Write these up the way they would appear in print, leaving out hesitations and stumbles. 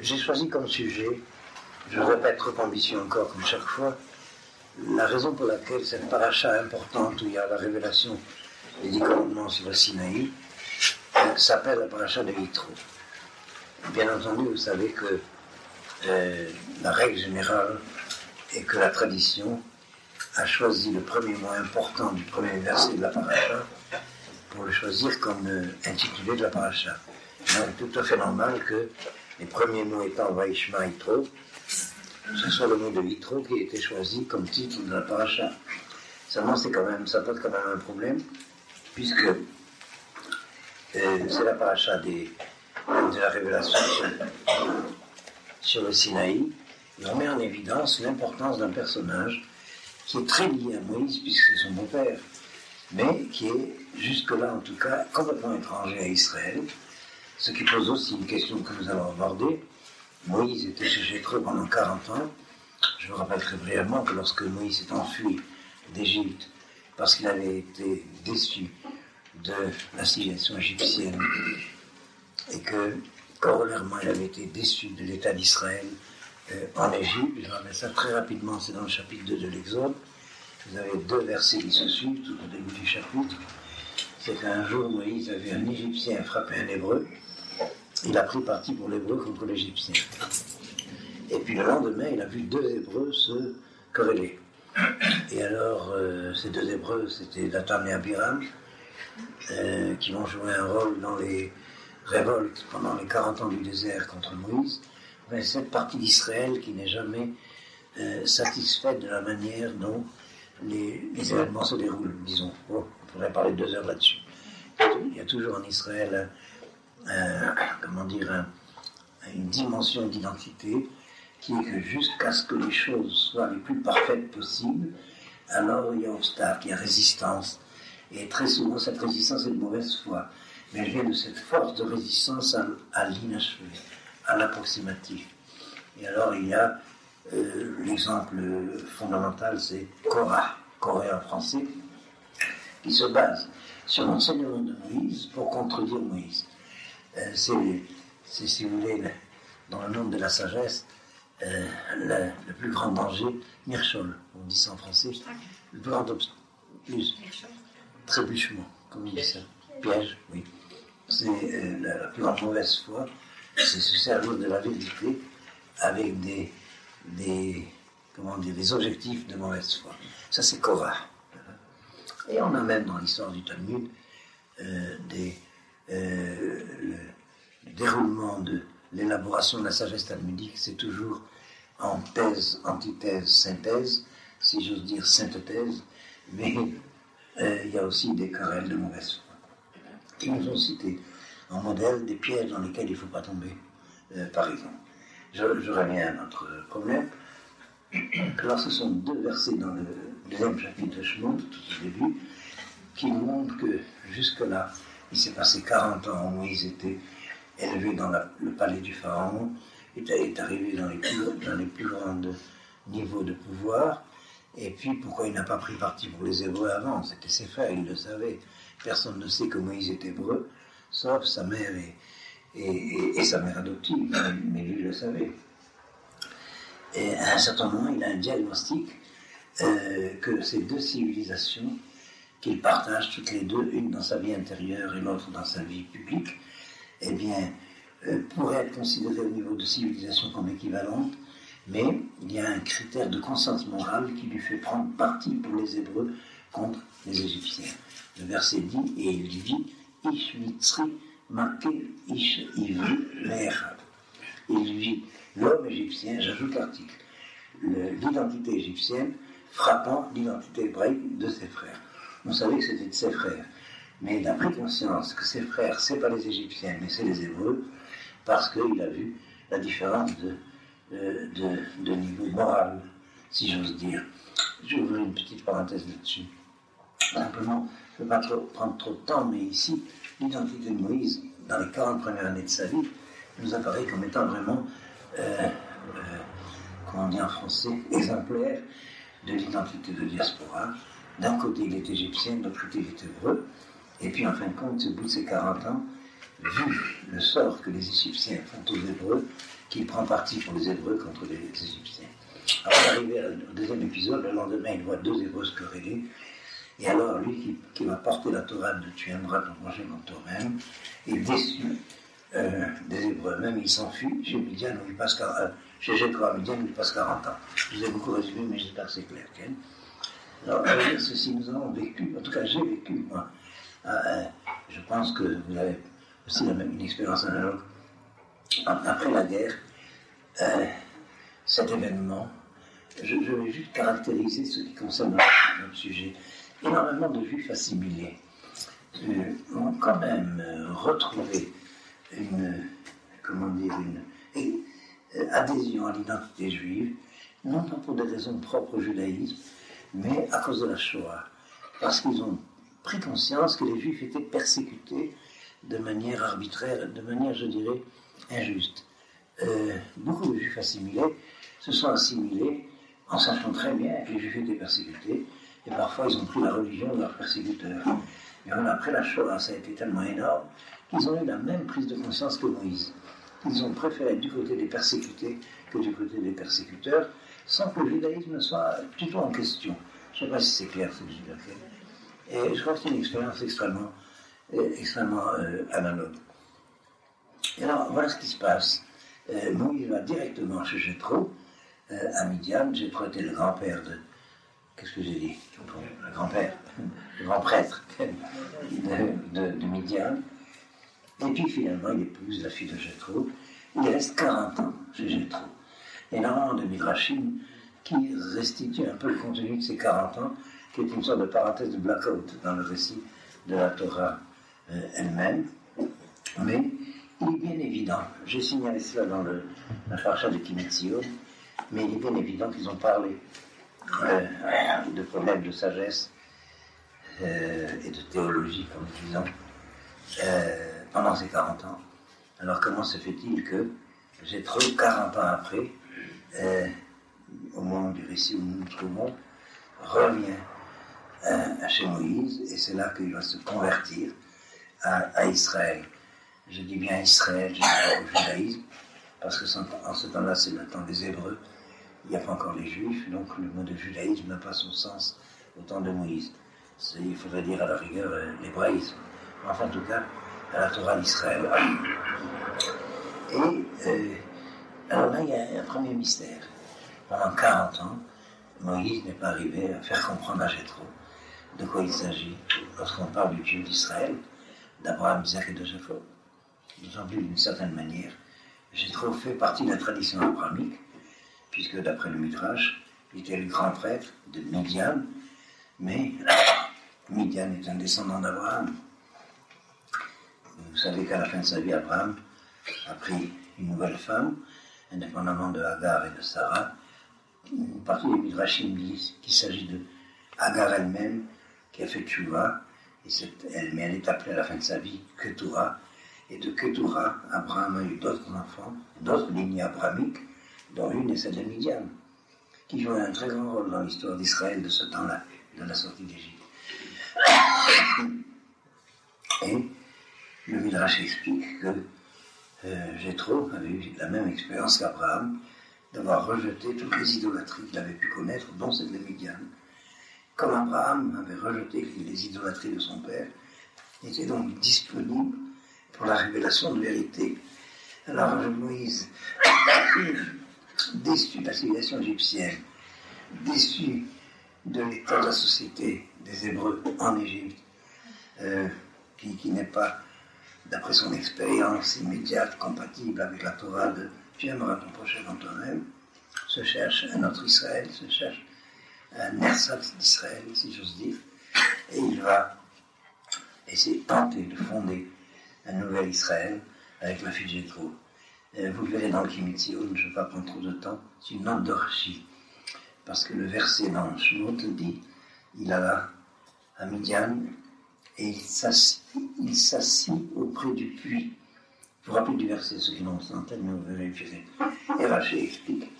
J'ai choisi comme sujet, je ne voudrais pas être trop ambitieux encore comme chaque fois, la raison pour laquelle cette paracha importante où il y a la révélation des 10 commandements sur le Sinaï s'appelle la paracha de Yitro. Bien entendu, vous savez que la règle générale est que la tradition a choisi le premier mot important du premier verset de la paracha pour le choisir comme intitulé de la paracha. C'est tout à fait normal que les premiers mots étant Vaishma Yitro, ce soit le mot de Yitro qui a été choisi comme titre de la paracha. Seulement, ça pose quand même un problème, puisque c'est la paracha de la révélation sur le Sinaï. Il met en évidence l'importance d'un personnage qui est très lié à Moïse, puisque c'est son beau-père, mais qui est, jusque-là en tout cas, complètement étranger à Israël, ce qui pose aussi une question que nous allons aborder. Moïse était chez Jéthro pendant 40 ans. Je vous rappelle très brièvement que lorsque Moïse s'est enfui d'Égypte, parce qu'il avait été déçu de la civilisation égyptienne, et que, corollairement, il avait été déçu de l'État d'Israël en Égypte. Je rappelle ça très rapidement, c'est dans le chapitre 2 de l'Exode. Vous avez 2 versets qui se suivent, tout au début du chapitre. C'est qu'un jour, Moïse a vu un Égyptien frapper un Hébreu. Il a pris parti pour l'Hébreu contre l'Égyptien. Et puis le lendemain, il a vu 2 Hébreux se quereller. Et alors, ces 2 Hébreux, c'était Dathan et Abiram, qui vont jouer un rôle dans les révoltes pendant les 40 ans du désert contre Moïse. Mais cette partie d'Israël qui n'est jamais satisfaite de la manière dont les événements se déroulent, disons. Bon, on pourrait parler 2 heures là-dessus. Il y a toujours en Israël une dimension d'identité qui est que jusqu'à ce que les choses soient les plus parfaites possibles, alors il y a obstacle, il y a résistance. Et très souvent, cette résistance est de mauvaise foi. Mais elle vient de cette force de résistance à l'inachevé, à l'approximatif. Et alors, il y a l'exemple fondamental, c'est Korah en français, qui se base sur l'enseignement de Moïse pour contredire Moïse. C'est, si vous voulez, dans le monde de la sagesse, le plus grand danger, Mirchol, on dit ça en français, le plus grand trébuchement, comme on dit ça, piège, oui. C'est la plus grande mauvaise foi, c'est se servir de la vérité avec des objectifs de mauvaise foi. Ça, c'est Korah. Et on a même dans l'histoire du Talmud le déroulement de l'élaboration de la sagesse talmudique, c'est toujours en thèse, antithèse, synthèse, si j'ose dire sainte-thèse, mais il y a aussi des querelles de mauvaise foi qui nous ont cités en modèle des pièges dans lesquels il ne faut pas tomber, par exemple. Je reviens à notre problème. Alors, ce sont 2 versets dans le 2e chapitre de Shemot, tout au début, qui nous montrent que jusque-là, il s'est passé 40 ans où Moïse était élevé dans le palais du Pharaon, est arrivé dans les plus grands niveaux de pouvoir. Et puis, pourquoi il n'a pas pris parti pour les Hébreux avant? C'était ses frères, il le savait. Personne ne sait que Moïse est hébreu, sauf sa mère et sa mère adoptive, mais lui le savait. Et à un certain moment, il a un diagnostic que ces 2 civilisations qu'il partage toutes les 2, une dans sa vie intérieure et l'autre dans sa vie publique, eh bien, pourraient être considérées au niveau de civilisation comme équivalentes, mais il y a un critère de conscience morale qui lui fait prendre parti pour les Hébreux contre les Égyptiens. Le verset dit, et il dit, Ish mitzri makel ish ivri le'echad. Il dit, l'homme égyptien, j'ajoute l'article, l'identité égyptienne frappant l'identité hébraïque de ses frères. On savait que c'était de ses frères, mais il a pris conscience que ses frères, c'est pas les Égyptiens, mais c'est les Hébreux, parce qu'il a vu la différence de niveau moral, si j'ose dire. Je vais ouvrir une petite parenthèse là-dessus. Simplement, je ne vais pas prendre trop de temps, mais ici, l'identité de Moïse, dans les 40 premières années de sa vie, nous apparaît comme étant vraiment, comment on dit en français, exemplaire de l'identité de diaspora. D'un côté, il est égyptien, de l'autre côté, il est hébreu. Et puis, en fin de compte, au bout de ces 40 ans, vu le sort que les Égyptiens font aux Hébreux, qu'il prend parti pour les Hébreux contre les Égyptiens. Avant d'arriver au deuxième épisode, le lendemain, il voit deux Hébreux se quereller. Et alors, lui qui va porter la Torah de tu aimeras ton prochain comme toi-même, est déçu des Hébreux. Même il s'enfuit chez Midian, où il passe chez Jéthro à Midian, où il passe 40 ans. Je vous ai beaucoup résumé, mais j'espère que c'est clair. Okay. Alors, on va dire ceci, nous avons vécu, en tout cas j'ai vécu, moi. Je pense que vous avez aussi une expérience analogue. Après la guerre, cet événement, je vais juste caractériser ce qui concerne notre sujet. Énormément de juifs assimilés ont quand même retrouvé une adhésion à l'identité juive, non pas pour des raisons propres au judaïsme, mais à cause de la Shoah, parce qu'ils ont pris conscience que les juifs étaient persécutés de manière arbitraire, de manière, je dirais, injuste. Beaucoup de juifs assimilés se sont assimilés en sachant très bien que les juifs étaient persécutés, et parfois ils ont pris la religion de leurs persécuteurs. Et voilà, après la Shoah, ça a été tellement énorme qu'ils ont eu la même prise de conscience que Moïse. Ils ont préféré être du côté des persécutés que du côté des persécuteurs, sans que le judaïsme soit plutôt en question. Je ne sais pas si c'est clair ce que je dis là. Et je crois que c'est une expérience extrêmement analogue. Et alors, voilà ce qui se passe. Moïse va directement chez Jéthro, à Midian. Jéthro était le grand-père de... Qu'est-ce que j'ai dit? Le grand-père, le grand prêtre de Midian. Et puis finalement, il épouse la fille de Jéthro. Il reste 40 ans chez Jéthro. Énormément de midrashim qui restituent un peu le contenu de ces 40 ans, qui est une sorte de parenthèse de blackout dans le récit de la Torah elle-même. Mais il est bien évident, j'ai signalé cela dans la paracha de Kimetzion, mais il est bien évident qu'ils ont parlé de problèmes de sagesse et de théologie, comme nous disons, pendant ces 40 ans. Alors comment se fait-il que Jéthro, 40 ans après, au moment du récit où nous nous trouvons, revient chez Moïse, et c'est là qu'il va se convertir à Israël. Je dis bien Israël, je dis pas au judaïsme, parce que en ce temps-là, c'est le temps des Hébreux, il n'y a pas encore les Juifs, donc le mot de judaïsme n'a pas son sens au temps de Moïse. Il faudrait dire à la rigueur l'hébraïsme, enfin en tout cas à la Torah d'Israël. Et alors là, il y a un premier mystère. Pendant 40 ans, Moïse n'est pas arrivé à faire comprendre à Jéthro de quoi il s'agit lorsqu'on parle du Dieu d'Israël, d'Abraham, Isaac et de Jacob. D'autant plus d'une certaine manière, Jéthro fait partie de la tradition abrahamique, puisque d'après le Midrash, il était le grand prêtre de Midian, mais Midian est un descendant d'Abraham. Vous savez qu'à la fin de sa vie, Abraham a pris une nouvelle femme, indépendamment de Hagar et de Sarah. Une partie des Midrashim disent qu'il s'agit de Hagar elle-même, qui a fait Tchouva, mais elle est appelée à la fin de sa vie Ketura. Et de Ketura, Abraham a eu d'autres enfants, d'autres lignées abrahamiques, dont une est celle de Midian, qui jouait un très grand rôle dans l'histoire d'Israël de ce temps-là, de la sortie d'Égypte. Et le Midrash explique que Jéthro avait eu la même expérience qu'Abraham, d'avoir rejeté toutes les idolâtries qu'il avait pu connaître, dont celle de Midian. Comme Abraham avait rejeté les idolâtries de son père, il était donc disponible pour la révélation de vérité. Alors Moïse, déçu de la civilisation égyptienne, déçu de l'état de la société des Hébreux en Égypte, qui n'est pas, d'après son expérience immédiate, compatible avec la Torah de « tu aimeras ton prochain comme toi-même », se cherche un autre Israël, se cherche un ersatz d'Israël, si j'ose dire, et il va essayer de tenter de fonder un nouvel Israël avec la fille de Jéthro. Vous le verrez dans le Kimetzion, je ne vais pas prendre trop de temps, c'est une note de Rashi, parce que le verset dans Shemot dit il alla à Midian et il s'assit auprès du puits. Vous vous rappelez du verset, ceux qui l'ont en tête, mais vous vérifierez. Et Rachel explique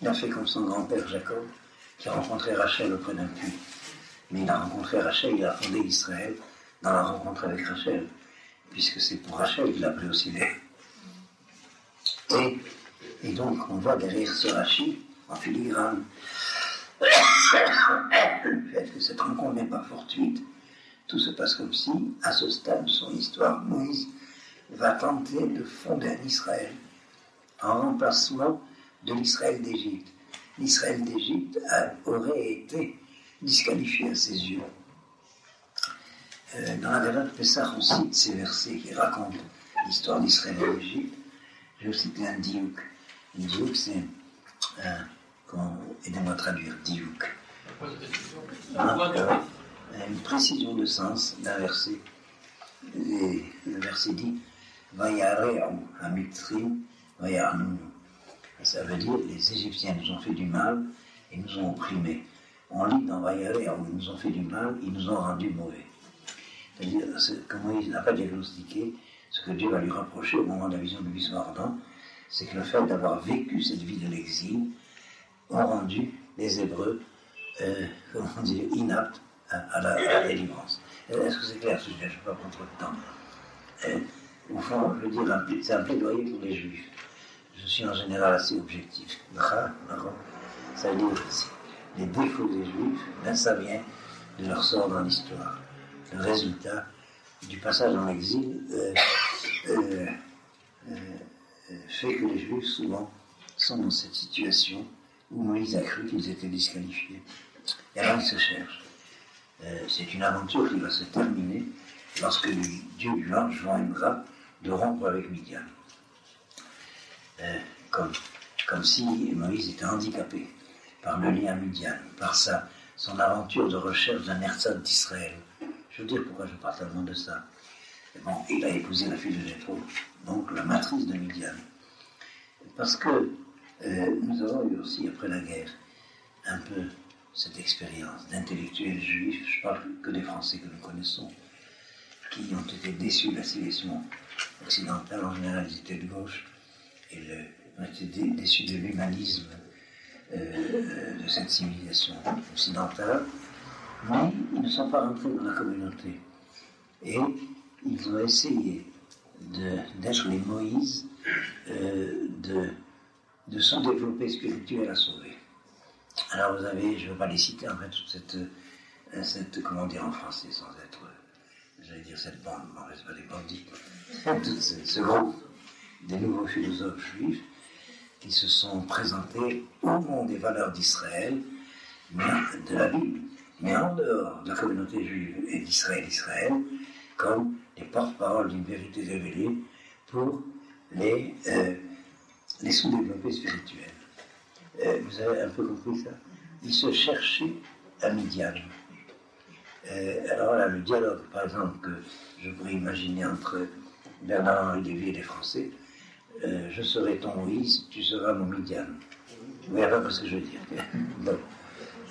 il a fait comme son grand-père Jacob, qui a rencontré Rachel auprès d'un puits. Mais il a rencontré Rachel, il a fondé Israël dans la rencontre avec Rachel. puisque c'est pour Rachel qu'il a pris aussi les. Et donc, on voit derrière ce Rachid, en filigrane, le fait que cette rencontre n'est pas fortuite. Tout se passe comme si, à ce stade de son histoire, Moïse va tenter de fonder un Israël en remplacement de l'Israël d'Égypte. L'Israël d'Égypte aurait été disqualifié à ses yeux. Dans la Gala de Pessah, on cite ces versets qui racontent l'histoire d'Israël et d'Égypte. J'ai aussi cité un diouk. Un diouk, c'est aidez-moi à traduire diouk. Une précision de sens d'un verset. Et le verset dit Vayare'u Hamitrim Vayarnunu. Ça veut dire les Égyptiens nous ont fait du mal et nous ont opprimés. On lit dans Vayare'u, ils nous ont fait du mal, ils nous ont rendus mauvais. C'est-à-dire que Moïse n'a pas diagnostiqué ce que Dieu va lui reprocher au moment de la vision du buisson ardent, c'est que le fait d'avoir vécu cette vie de l'exil ont rendu les Hébreux, inaptes à la délivrance. Est-ce que c'est clair ce sujet? Je ne vais pas prendre trop de temps. Au fond, je veux dire, c'est un plaidoyer pour les Juifs. Je suis en général assez objectif. Ça veut dire les défauts des Juifs, ben ça vient de leur sort dans l'histoire. Le résultat du passage en exil fait que les Juifs, souvent, sont dans cette situation où Moïse a cru qu'ils étaient disqualifiés. Et alors ils se cherchent. C'est une aventure qui va se terminer lorsque Dieu lui enjoindra de rompre avec Midian. Comme si Moïse était handicapé par le lien Midian, par son aventure de recherche d'un ersatz d'Israël. Je veux dire pourquoi je parle tellement de ça. Bon, il a épousé la fille de Jéthro, donc la matrice de Midian. Parce que nous avons eu aussi, après la guerre, un peu cette expérience d'intellectuels juifs, je parle que des Français que nous connaissons, qui ont été déçus de la civilisation occidentale, en général ils étaient de gauche, et ont été déçus de l'humanisme de cette civilisation occidentale, mais ils ne sont pas rentrés dans la communauté. Et ils ont essayé d'être les Moïse de son développé spirituel à sauver. Alors vous avez, je ne vais pas les citer, en fait, toute cette comment dire en français, sans être, j'allais dire cette bande, non, c'est pas des bandits, tout ce groupe des nouveaux philosophes juifs qui se sont présentés au nom des valeurs d'Israël, de la Bible, mais en dehors de la communauté juive et d'Israël, comme les porte-paroles d'une vérité révélée pour les sous-développés spirituels. Vous avez un peu compris ça? Ils se cherchaient à Midian. Alors là, le dialogue, par exemple, que je pourrais imaginer entre Bernard-Henri Lévy et les Français, je serai ton Moïse, tu seras mon Midian. Vous voyez pas ce que je veux dire. Bon.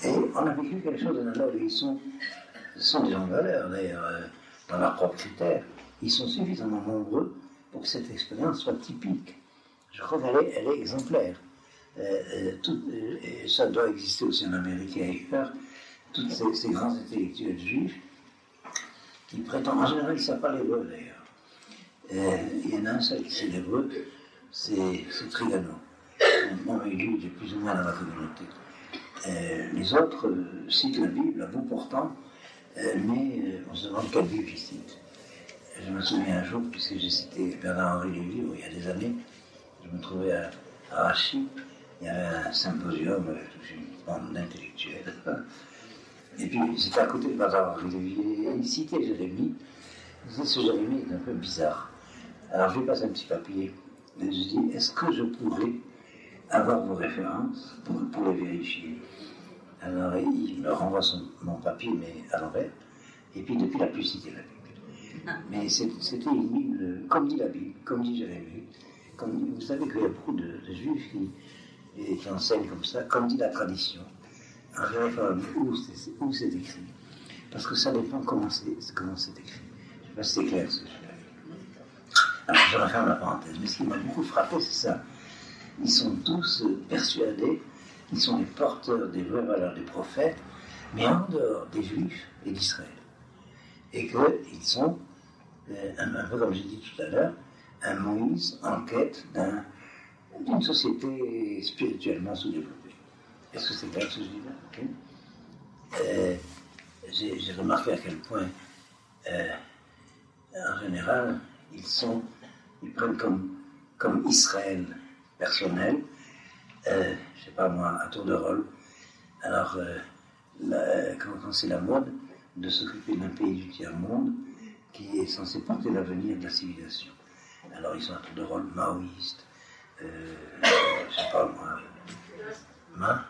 Et on a vécu quelque chose d'analogue. Ils sont des gens de valeur, d'ailleurs, dans leurs propres critères. Ils sont suffisamment nombreux pour que cette expérience soit typique. Je crois qu'elle est exemplaire. Et ça doit exister aussi en Amérique et ailleurs. Tous ces grands intellectuels juifs qui prétendent, en général, ils ne savent pas l'hébreu d'ailleurs. Il y en a un seul qui sait l'hébreu, c'est Trigano. Bon, il est plus ou moins dans la communauté. Les autres citent la Bible à bout portant, mais on se demande quelle Bible ils citent. Je me souviens un jour, puisque j'ai cité Bernard-Henri Lévy, il y a des années, je me trouvais à Rachid, il y avait un symposium avec toute une bande d'intellectuels. Et puis c'était à côté de Bernard-Henri Lévy, et il citait Jérémie. Il disait, ce Jérémie est un peu bizarre. Alors je lui passe un petit papier, et je dis, est-ce que je pourrais avoir vos références pour les vérifier? Alors il me renvoie mon papier, mais à l'envers, et puis depuis il n'a plus cité la Bible. Mais c'était une Bible, comme dit la Bible, comme dit Jérémie. Vous savez qu'il y a beaucoup de juifs qui enseignent comme ça, comme dit la tradition. Alors je vais où c'est écrit. Parce que ça dépend comment c'est écrit. Je ne sais pas si c'est clair ce que je fais. Alors je referme la parenthèse. Mais ce qui m'a beaucoup frappé, c'est ça. Ils sont tous persuadés qu'ils sont les porteurs des vraies valeurs des prophètes, mais en dehors des Juifs et d'Israël. Et qu'ils sont un peu comme j'ai dit tout à l'heure, un Moïse en quête d'une société spirituellement sous-développée. Est-ce que c'est clair ce que je dis là? Okay. J'ai remarqué à quel point, en général, ils prennent comme Israël personnel, je ne sais pas moi, à tour de rôle. Alors, quand c'est la mode de s'occuper d'un pays du tiers-monde qui est censé porter l'avenir de la civilisation. Alors, ils sont à tour de rôle maoïstes, je ne sais pas moi,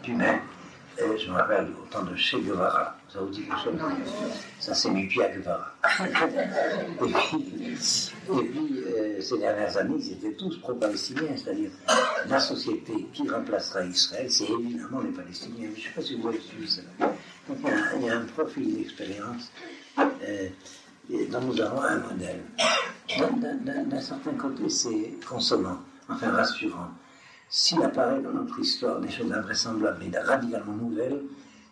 Tunnel. Je me rappelle au temps de Che Guevara. Ça vous dit quelque chose? Ça, c'est Mipia Guevara. et puis ces dernières années, ils étaient tous pro-palestiniens, c'est-à-dire la société qui remplacera Israël, c'est évidemment les Palestiniens. Je ne sais pas si vous avez suivi ça. Donc il y a un profil d'expérience dont nous avons un modèle. D'un certain côté, c'est consolant, enfin rassurant. S'il apparaît dans notre histoire des choses invraisemblables et radicalement nouvelles,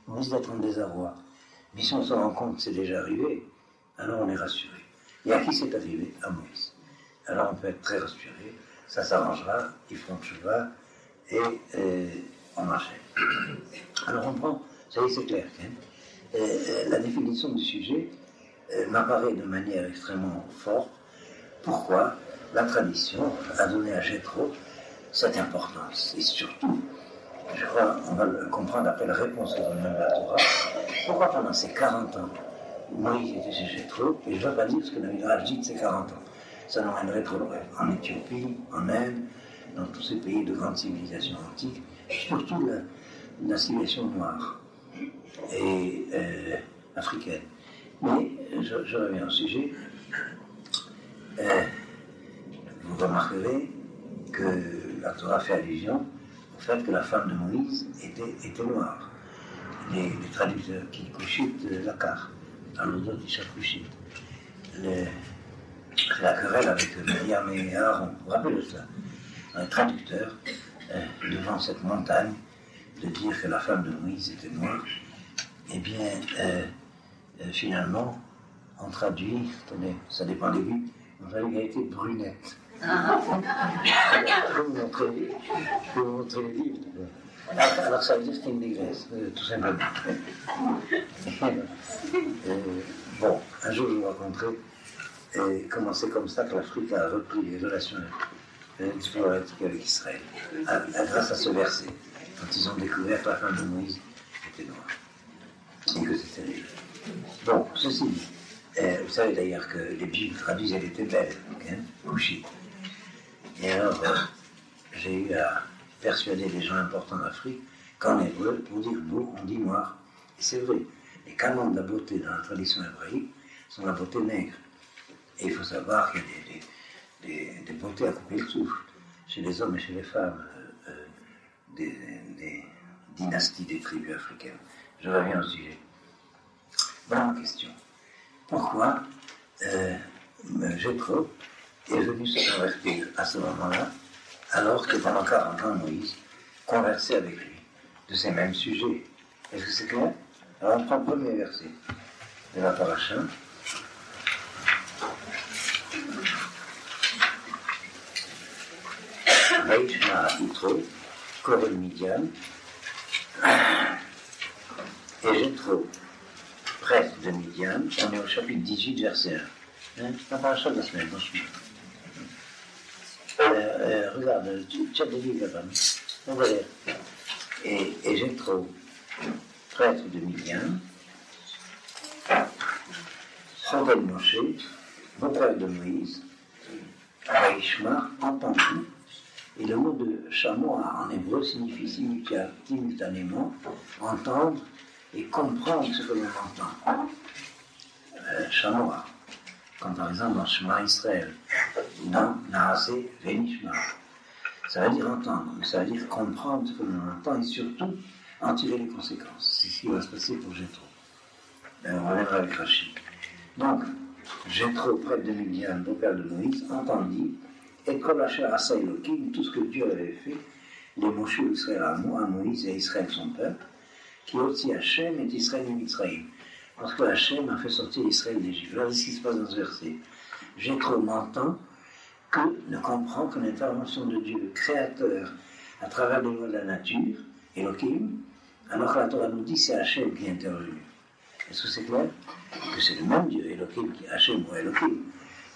on risque d'être en désarroi. Mais si on se rend compte que c'est déjà arrivé, alors on est rassuré. Et à qui c'est arrivé? À Moïse. Alors on peut être très rassuré, ça s'arrangera, ils feront le cheval, et on enchaîne. Alors on prend, ça y est, c'est clair, hein, la définition du sujet m'apparaît de manière extrêmement forte. Pourquoi la tradition a donné à Jéthro cette importance. Et surtout, je crois, on va le comprendre après la réponse que donne la Torah, pourquoi pendant ces 40 ans, Moïse était chez Jéthro, et je ne veux pas dire ce que le Midrash dit de ces 40 ans. Ça nous mènerait trop loin. En Éthiopie, en Inde, dans tous ces pays de grande civilisation antique, surtout la civilisation noire et africaine. Mais je reviens au sujet. Vous remarquerez que la Torah fait allusion au fait que la femme de Moïse était noire. Les traducteurs qui couchitent la carte, dans les autres ils couchitent. La querelle avec Myriam et Aaron, vous vous rappelez de cela? Les traducteurs, devant cette montagne, de dire que la femme de Moïse était noire, eh bien, finalement, on traduit, attendez, ça dépend des buts, on traduit qu'elle était brunette. Je vais vous montrer les livres. Alors ça veut dire que c'était une négresse, tout simplement. Bon, un jour je vous raconterai comment c'est comme ça que l'Afrique a repris les relations diplomatiques avec Israël, grâce à ce verset, quand ils ont découvert que la femme de Moïse était noire, et que c'était terrible. Bon, ceci dit, vous savez d'ailleurs que les Bibles traduisent, elle était belle, hein, couchée. Et alors, j'ai eu à persuader des gens importants d'Afrique qu'en hébreu, pour dire beau, on dit noir. Et c'est vrai, les canons de la beauté dans la tradition hébraïque sont la beauté nègre. Et il faut savoir qu'il y a des beautés à couper le souffle, chez les hommes et chez les femmes, des dynasties des tribus africaines. Je reviens au sujet. Voilà ma question. Pourquoi Jéthro est venu se convertir à ce moment-là, alors que pendant 40 ans, Moïse conversait avec lui de ces mêmes sujets? Est-ce que c'est clair? Alors on prend le premier verset de la paracha. Vaishma Yitro, Korel Midian, et Jéthro, prêtre de Midian. On est au chapitre 18, verset 1. La paracha de la semaine, franchement. Regarde, tu as des livres là-bas. Regardez. Et Jéthro, prêtre de Midian, Chodel Moshe, beau-père de Moïse, Vaishma, entendu. Et le mot de chamois en hébreu signifie simultanément entendre et comprendre ce que l'on entend. Chamois, comme par exemple dans Shema Israël, dans Naaseh Venishma. Ça veut dire entendre, mais ça veut dire comprendre ce que l'on entend et surtout en tirer les conséquences. C'est ce qui va se passer pour Jéthro. On reviendra avec Rachid. Donc, Jéthro, prêtre de Midian, beau-père de Moïse, entendit et Kol Asher Asa Elohim, tout ce que Dieu avait fait, les Moshe Israël à Moïse et Israël son peuple, qui aussi Hachem et Israël et Mitzraïm. Lorsque Hachem a fait sortir Israël d'Égypte. Voilà ce qui se passe dans ce verset. Jéthro n'entend que, ne comprend que l'intervention de Dieu, le Créateur, à travers les lois de la nature, Elohim, alors que la Torah nous dit c'est Hachem qui est intervenu. Est-ce que c'est clair? Que c'est le même Dieu, Elohim, Hachem ou Elohim.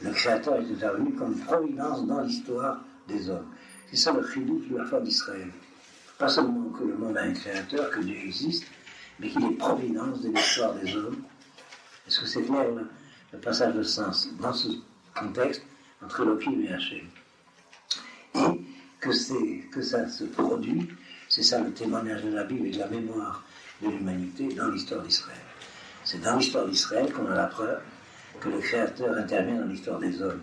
Le Créateur est intervenu comme providence dans l'histoire des hommes. C'est ça le chidouch de la foi d'Israël. Pas seulement que le monde a un Créateur, que Dieu existe, mais qu'il est providence de l'histoire des hommes. Est-ce que c'est clair, le passage de sens dans ce contexte entre Elohim et Hachem? Et que ça se produit, c'est ça le témoignage de la Bible et de la mémoire de l'humanité dans l'histoire d'Israël. C'est dans l'histoire d'Israël qu'on a la preuve que le Créateur intervient dans l'histoire des hommes.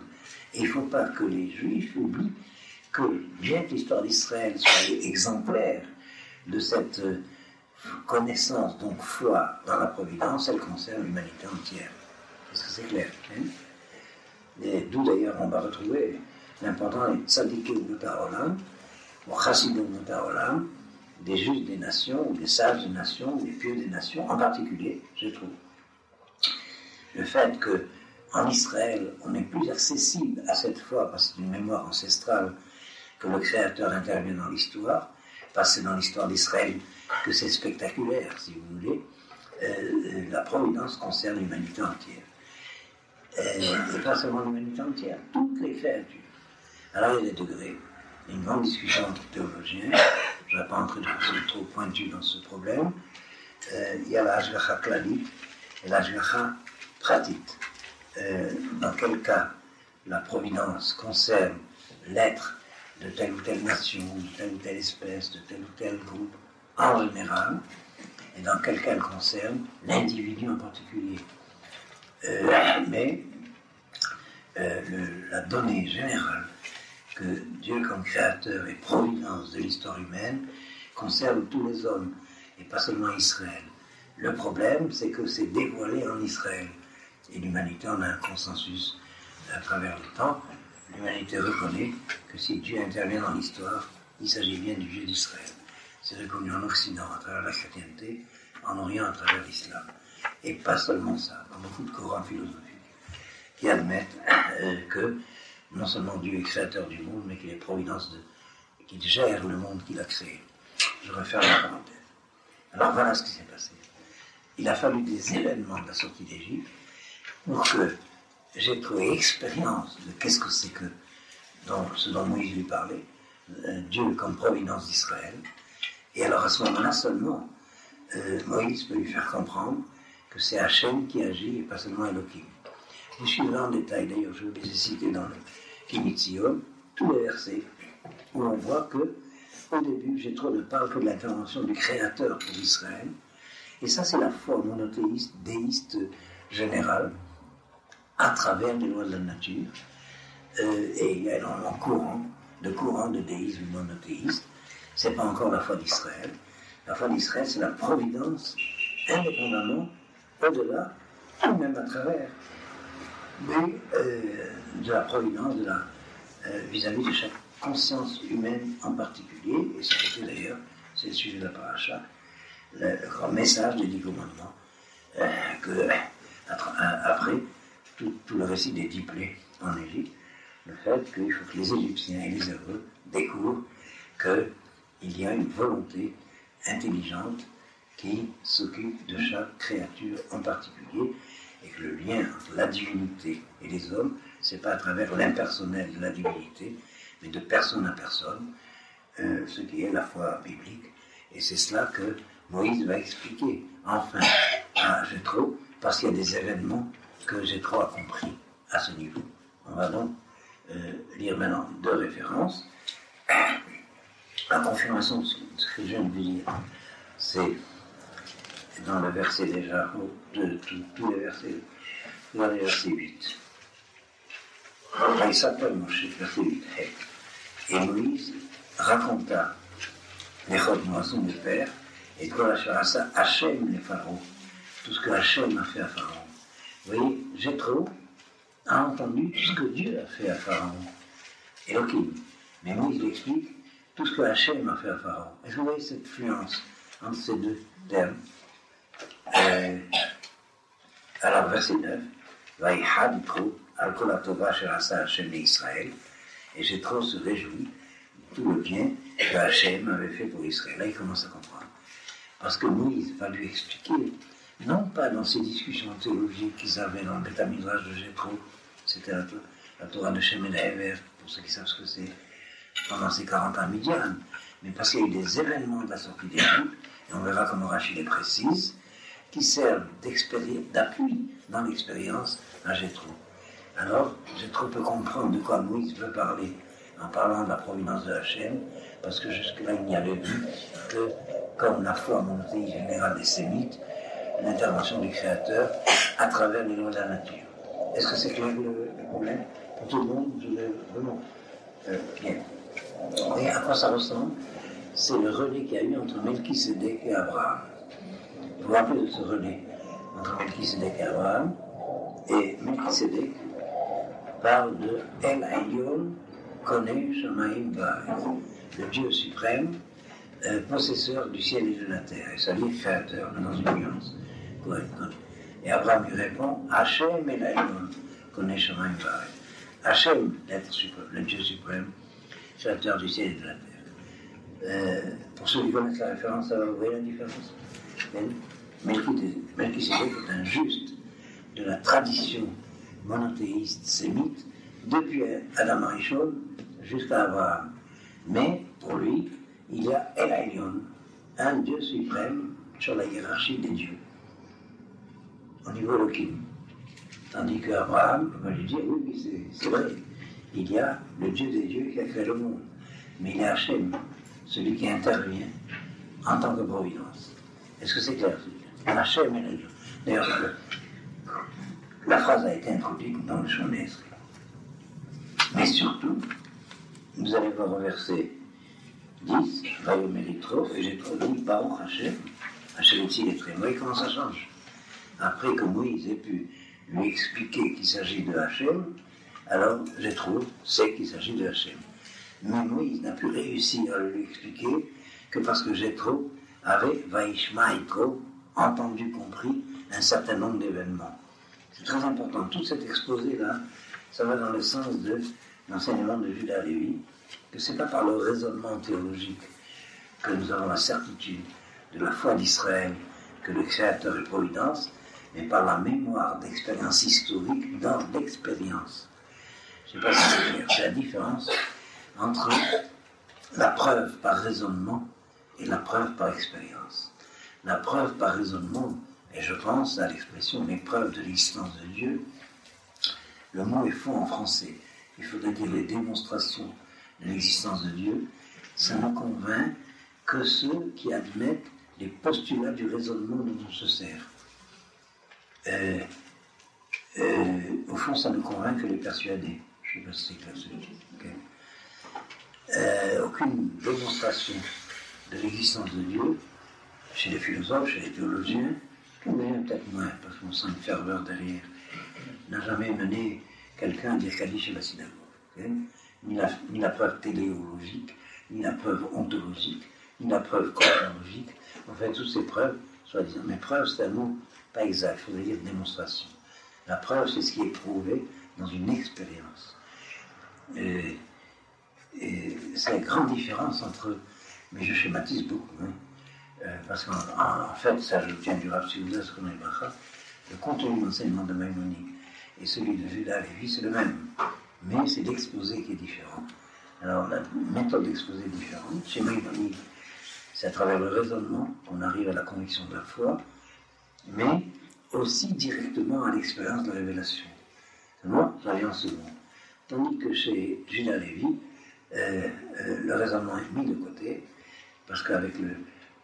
Et il ne faut pas que les Juifs oublient que, bien que l'histoire d'Israël soit exemplaire de cette connaissance, donc foi dans la providence, elle concerne l'humanité entière. Est-ce que c'est clair, hein? Et d'où d'ailleurs on va retrouver l'important des tzadikim notarolam, ou chassidim notarolam, des justes des nations, ou des sages des nations, ou des pieux des nations, en particulier, je trouve. Le fait qu'en Israël, on est plus accessible à cette foi, parce que c'est une mémoire ancestrale, que le Créateur intervient dans l'histoire, parce que c'est dans l'histoire d'Israël que c'est spectaculaire, si vous voulez, la providence concerne l'humanité entière. Et pas seulement l'humanité entière, toutes les créatures. Alors il y a des degrés, il y a une grande discussion entre théologiens, je ne vais pas entrer de façon trop pointue dans ce problème. Il y a la hashgacha klalit et la hashgacha pratit. Dans quel cas la providence concerne l'être de telle ou telle nation, de telle ou telle espèce, de tel ou tel groupe en général, et dans quel cas elle concerne l'individu en particulier. Mais la donnée générale que Dieu comme créateur et providence de l'histoire humaine concerne tous les hommes et pas seulement Israël. Le problème, c'est que c'est dévoilé en Israël et l'humanité en a un consensus à travers le temps. L'humanité reconnaît que si Dieu intervient dans l'histoire, il s'agit bien du Dieu d'Israël. C'est reconnu en Occident à travers la chrétienté, en Orient à travers l'islam. Et pas seulement ça, dans beaucoup de courants philosophiques qui admettent que non seulement Dieu est créateur du monde, mais qu'il est providence qu'il gère le monde qu'il a créé. Je referme la parenthèse. Alors voilà ce qui s'est passé. Il a fallu des événements de la sortie d'Égypte pour que j'ai trouvé expérience de qu'est-ce que c'est que ce dont Moïse lui parlait, Dieu comme providence d'Israël. Et alors à ce moment-là seulement, Moïse peut lui faire comprendre que c'est Hachem qui agit et pas seulement Elohim. Je suis là en détail, d'ailleurs je vous les ai cités dans le Kimitzion, tous les versets où on voit que au début, Jéthro ne parle que de l'intervention du Créateur pour Israël. Et ça, c'est la foi monothéiste, déiste générale, à travers les lois de la nature. Et elle est en courant de déisme monothéiste. Ce n'est pas encore la foi d'Israël. La foi d'Israël, c'est la providence, indépendamment, au-delà, ou même à travers, mais de la providence vis-à-vis de chaque conscience humaine en particulier, et c'était d'ailleurs, c'est le sujet de la paracha, le grand message des 10 commandements, après tout le récit des 10 plaies en Égypte, le fait qu'il faut que les Égyptiens et les Hébreux découvrent qu'il y a une volonté intelligente qui s'occupe de chaque créature en particulier, et que le lien entre la divinité et les hommes, c'est pas à travers l'impersonnel de la divinité, mais de personne à personne, ce qui est la foi biblique. Et c'est cela que Moïse va expliquer, enfin, à Jéthro, parce qu'il y a des événements que Jéthro a compris à ce niveau. On va donc lire maintenant 2 références. La confirmation de ce que je viens de vous dire, c'est dans le verset déjà, tous les versets, dans le verset 8. Il s'appelle Moshe, verset 8. Et Moïse raconta les moissons du Père et tout ça, Hachem les pharaons, tout ce que Hachem a fait à Pharaon. Vous voyez, Jéthro a entendu tout ce que Dieu a fait à Pharaon. Elohim. Mais Moïse explique tout ce que Hachem a fait à Pharaon. Est-ce que vous voyez cette fluence entre ces deux termes? Alors, verset 9, Vaïchad Yitro, al kol hatova asher asa Hashem Israël, et Jéthro se réjouit de tout le bien que Hashem avait fait pour Israël. Là, il commence à comprendre. Parce que Moïse va lui expliquer, non pas dans ces discussions théologiques qu'ils avaient dans le Beth Midrash de Jéthro, c'était la Torah de Shem et Hever, pour ceux qui savent ce que c'est, pendant ces 40 ans à Midian, mais parce qu'il y a eu des événements de la sortie d'Égypte, et on verra comment Rachid les précise, qui servent d'appui dans l'expérience à Jéthro. Alors, Jéthro peut comprendre de quoi Moïse veut parler en parlant de la providence de Hachem, parce que jusque-là, il n'y avait vu que, comme la foi monothéiste générale des Sémites, l'intervention du Créateur à travers les lois de la nature. Est-ce que c'est clair le problème? Pour tout le monde, vraiment bien. Et à quoi ça ressemble? C'est le relais qu'il y a eu entre Melchisédek et Abraham. Vous vous rappelez de ce relais entre Melchisédek et Abraham? Et Melchisédek parle de El Elyon Koneh Shamaim Va'aretz, le Dieu suprême, possesseur du ciel et de la terre, et ça dit créateur, dans une nuance. Et Abraham lui répond Hachem El Elyon Koneh Shamaim Va'aretz. Hachem, l'être suprême, le Dieu suprême, créateur du ciel et de la terre. Pour ceux qui connaissent la référence, ça va vous voyez la différence. Melchisédek est un juste de la tradition monothéiste sémite depuis Adam Arishon jusqu'à Abraham. Mais pour lui, il y a El Elyon, un Dieu suprême sur la hiérarchie des dieux, au niveau Elohim. Tandis qu'Abraham va lui dire, oui, c'est vrai, il y a le Dieu des dieux qui a créé le monde, mais il y a Hachem, celui qui intervient en tant que providence. Est-ce que c'est clair? Hachem et le Dieu. D'ailleurs, la phrase a été introduite dans le Shoneh. Mais surtout, vous allez voir au verset 10, Vayomer Yitro, et Jéthro dit, Baruch Hachem, Hachem est-il et très. Vous voyez comment ça change? Après que Moïse ait pu lui expliquer qu'il s'agit de Hachem, alors Jéthro sait qu'il s'agit de Hachem. Mais Moïse n'a pu réussir à lui expliquer que parce que Jéthro avait Vaishma Yitro entendu, compris un certain nombre d'événements. C'est très important. Tout cet exposé-là, ça va dans le sens de l'enseignement de Judas Lévi, que ce n'est pas par le raisonnement théologique que nous avons la certitude de la foi d'Israël, que le Créateur est providence, mais par la mémoire d'expérience historique dans l'expérience. Je ne sais pas si c'est clair. C'est la différence entre la preuve par raisonnement et la preuve par expérience. La preuve par raisonnement, et je pense à l'expression les preuves de l'existence de Dieu, le mot est faux en français. Il faudrait dire les démonstrations de l'existence de Dieu. Ça ne convainc que ceux qui admettent les postulats du raisonnement dont on se sert. Au fond, ça ne convainc que les persuadés. Je ne sais pas si c'est clair ce que je dis. Aucune démonstration de l'existence de Dieu, chez les philosophes, chez les théologiens, peut-être moins, parce qu'on sent une ferveur derrière, n'a jamais mené quelqu'un à dire Kaddish à la synagogue. Ni la preuve téléologique, ni la preuve ontologique, ni la preuve chronologique. En fait, toutes ces preuves, soi-disant. Mais preuve, c'est un mot pas exact, il faudrait dire démonstration. La preuve, c'est ce qui est prouvé dans une expérience. Et c'est la grande différence entre, mais je schématise beaucoup, parce qu'en fait, ça je tiens du Rav Seuda, ce qu'on a le contenu de l'enseignement de Maïmonide et celui de Judas Lévi, c'est le même, mais c'est l'exposé qui est différent. Alors la méthode d'exposé est différente. Chez Maïmonide, c'est à travers le raisonnement qu'on arrive à la conviction de la foi, mais aussi directement à l'expérience de la révélation. Moi, j'arrive en second. Tandis que chez Judas Lévi, le raisonnement est mis de côté, parce qu'avec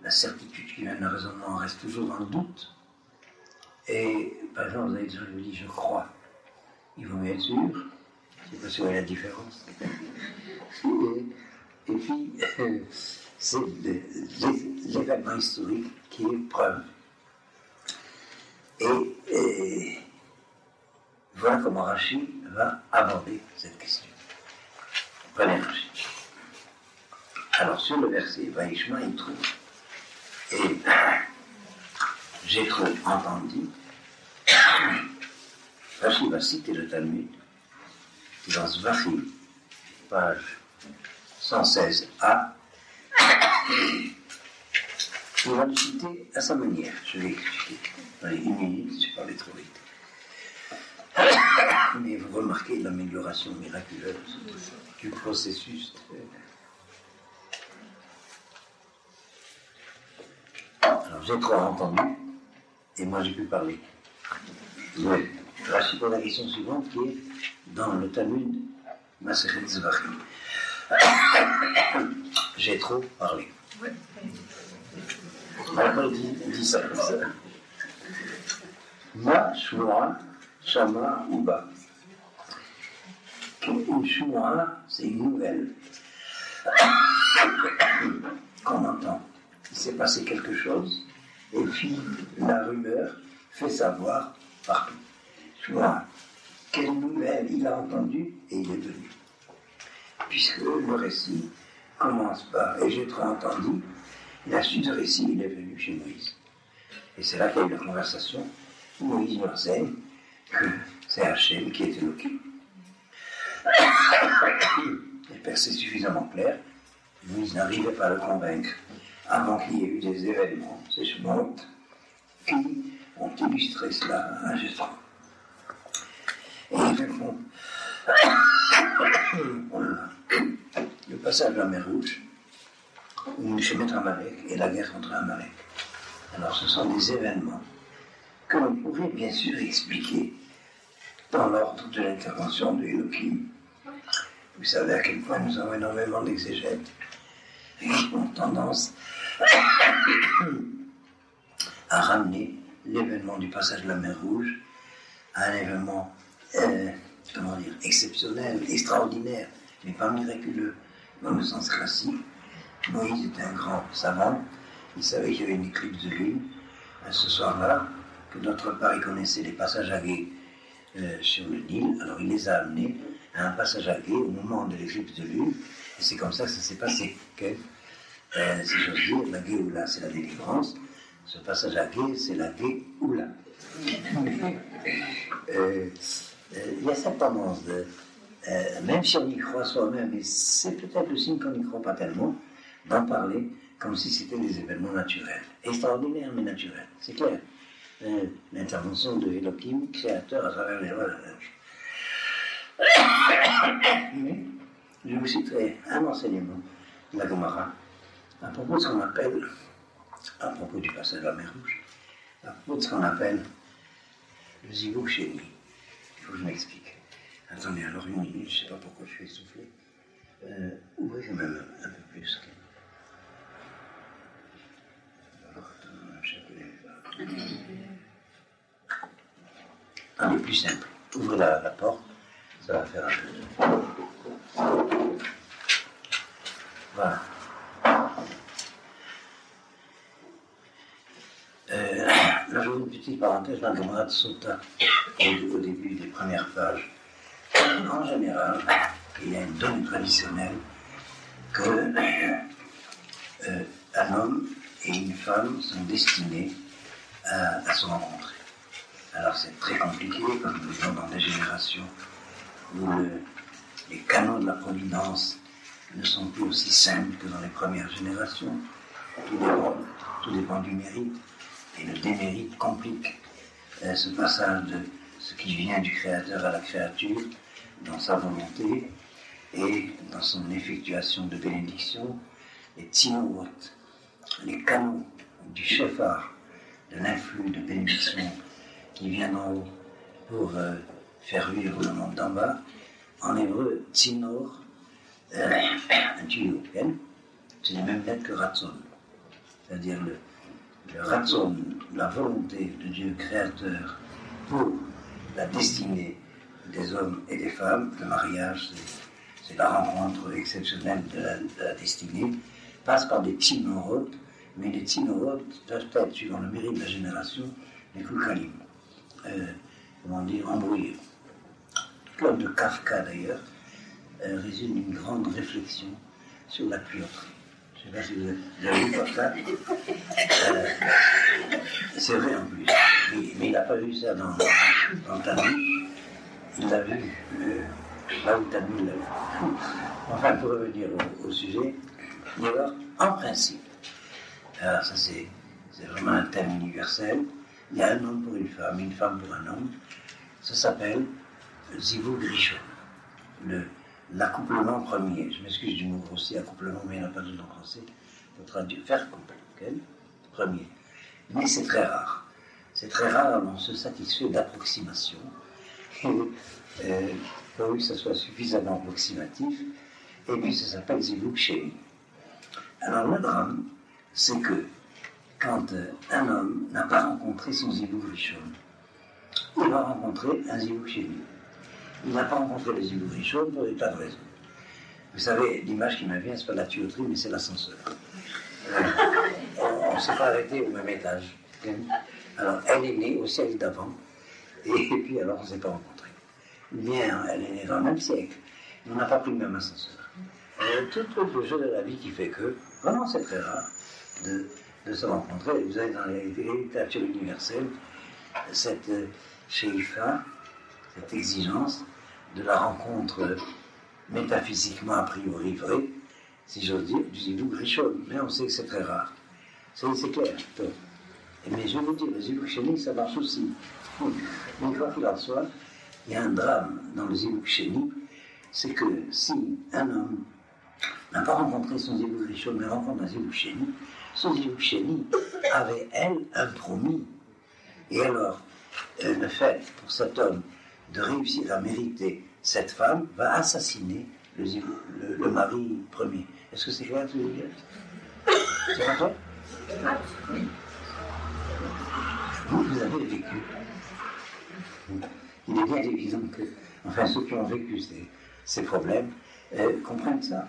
la certitude qui vient de raisonnement, on reste toujours dans le doute. Et par exemple, vous avez déjà dit je crois. Il vaut mieux être sûr. Je ne sais pas si vous voyez la différence. Et puis, c'est l'événement historique qui est preuve. Et voilà comment Rachid va aborder cette question. Prenez Rachid. Alors, sur le verset, Vaishma Yitro, et Jéthro entendit, Rashi va citer le Talmud, dans Zvachim, page 116a. Il va le citer à sa manière. Je vais expliquer. Dans les 1 minute, j'ai parlé trop vite. Mais vous remarquez l'amélioration miraculeuse du processus. Alors, j'ai trop entendu, et moi j'ai pu parler. Oui. Rashi pose la question suivante qui est dans le Talmud Masechet Zvachim. J'ai trop parlé. Alors, il dit ça. Ma, Shua, Shama, Uba. Une Shua, c'est une nouvelle qu'on entend. Il s'est passé quelque chose, et puis la rumeur fait savoir partout. Shua, quelle nouvelle il a entendue et il est venu. Puisque le récit commence par « et j'ai trop entendu », et la suite du récit, il est venu chez Moïse. Et c'est là qu'il y a eu la conversation où Moïse lui enseigne que c'est Hachem qui est Elohim. Et c'est suffisamment clair, Moïse n'arrivait pas à le convaincre avant qu'il y ait eu des événements, ces Shemot, qui ont illustré cela à Jéthro. Et il répond le passage de la mer Rouge, où chez Maître Amalek et la guerre contre Amalek. Alors ce sont des événements que l'on pourrait bien sûr expliquer dans l'ordre de l'intervention de Elohim. Vous savez à quel point nous avons énormément d'exégètes qui ont tendance à ramener l'événement du passage de la mer Rouge à un événement exceptionnel, extraordinaire, mais pas miraculeux dans le sens classique. Moïse était un grand savant, il savait qu'il y avait une éclipse de lune ce soir-là, que d'autre part il connaissait les passages à gué sur le Nil, alors il les a amenés à un passage à gué au moment de l'éclipse de lune, et c'est comme ça que ça s'est passé. Okay? Si j'ose dire, la Géoula c'est la délivrance, ce passage à gué c'est la Géoula. Il y a cette tendance même si on y croit soi-même, et c'est peut-être le signe qu'on n'y croit pas tellement, d'en parler comme si c'était des événements naturels, extraordinaires mais naturels, c'est clair. L'intervention de Elohim, créateur à travers les lois de la neige. Mais je vous citerai un enseignement de la Gemara à propos de ce qu'on appelle, à propos du passage de la mer Rouge, à propos de ce qu'on appelle le zivou chéni. Il faut que je m'explique. Attendez, alors 1 minute, je ne sais pas pourquoi je suis essoufflé. Ouvrez quand même un peu plus. Un peu plus simple. Ouvrez la porte, ça va faire un peu. Voilà. Là, je vous une petite parenthèse dans le Gemara de Sota, au début des premières pages. En général, il y a une donne traditionnelle que un homme et une femme sont destinés à se rencontrer. Alors c'est très compliqué, comme nous vivons dans des générations où les canaux de la providence ne sont plus aussi simples que dans les premières générations. Tout dépend du mérite, et le démérite complique ce passage de ce qui vient du Créateur à la créature, dans sa volonté et dans son effectuation de bénédiction, les tzinouot, les canaux du shofar, de l'influx de bénédiction qui vient d'en haut pour faire vivre le monde d'en bas. En hébreu, tzinor, un tuyau, c'est les mêmes lettres que ratzon, c'est-à-dire le ratzon, la volonté de Dieu créateur pour la destinée des hommes et des femmes. Le mariage, c'est la rencontre exceptionnelle de la destinée, passe par des tzinorot, mais les tzinorot doivent être, suivant le mérite de la génération, des koukalim, embrouillés. L'œuvre de Kafka d'ailleurs résume une grande réflexion sur la tuyauterie, Je ne sais pas si vous avez vu comme ça. C'est vrai en plus. Mais il n'a pas vu ça dans le Talmud. Il l'a vu là où le Talmud l'a vu. Enfin, pour revenir au sujet, et alors, en principe, alors ça c'est vraiment un thème universel, il y a un homme pour une femme pour un homme, ça s'appelle Zivug Rishon, l'accouplement premier. Je m'excuse du mot grossier, accouplement, mais il n'y en a pas de nom français pour traduire, faire couple, okay? Premier. Mais c'est très rare. C'est très rare, on se satisfait d'approximation. Pourvu que ça soit suffisamment approximatif, et puis ça s'appelle Zivug Sheni. Alors le drame, c'est que quand un homme n'a pas rencontré son Zivug Rishon, il va rencontrer un Zivug Sheni. Il n'a pas rencontré le Zivug Rishon pour des tas de raisons. Vous savez, l'image qui me vient, c'est pas la tuyauterie, mais c'est l'ascenseur. On ne s'est pas arrêté au même étage. Alors, elle est née au siècle d'avant, et puis alors on ne s'est pas rencontrés. Bien, elle est née dans le même siècle, mais on n'a pas pris le même ascenseur. Tout le jeu de la vie qui fait que, vraiment c'est très rare de se rencontrer. Vous avez dans les littératures universelles cette sheïfa, cette exigence de la rencontre métaphysiquement a priori vraie, si j'ose dire, du Zivug Rishon. Mais on sait que c'est très rare. C'est clair. Mais je vais vous dire, le Zivug Sheni, ça marche aussi. Mais une fois qu'il en soit, il y a un drame dans le Zivug Sheni, c'est que si un homme n'a pas rencontré son Zivug Rishon, mais rencontre un Zivug Sheni, son Zivug Sheni avait, elle, un promis. Et alors, le fait pour cet homme de réussir à mériter cette femme va assassiner le mari premier. Est-ce que c'est clair ce que je veux dire? C'est pas toi? Vous avez vécu. Il est bien évident que, enfin, ceux qui ont vécu ces problèmes comprennent ça.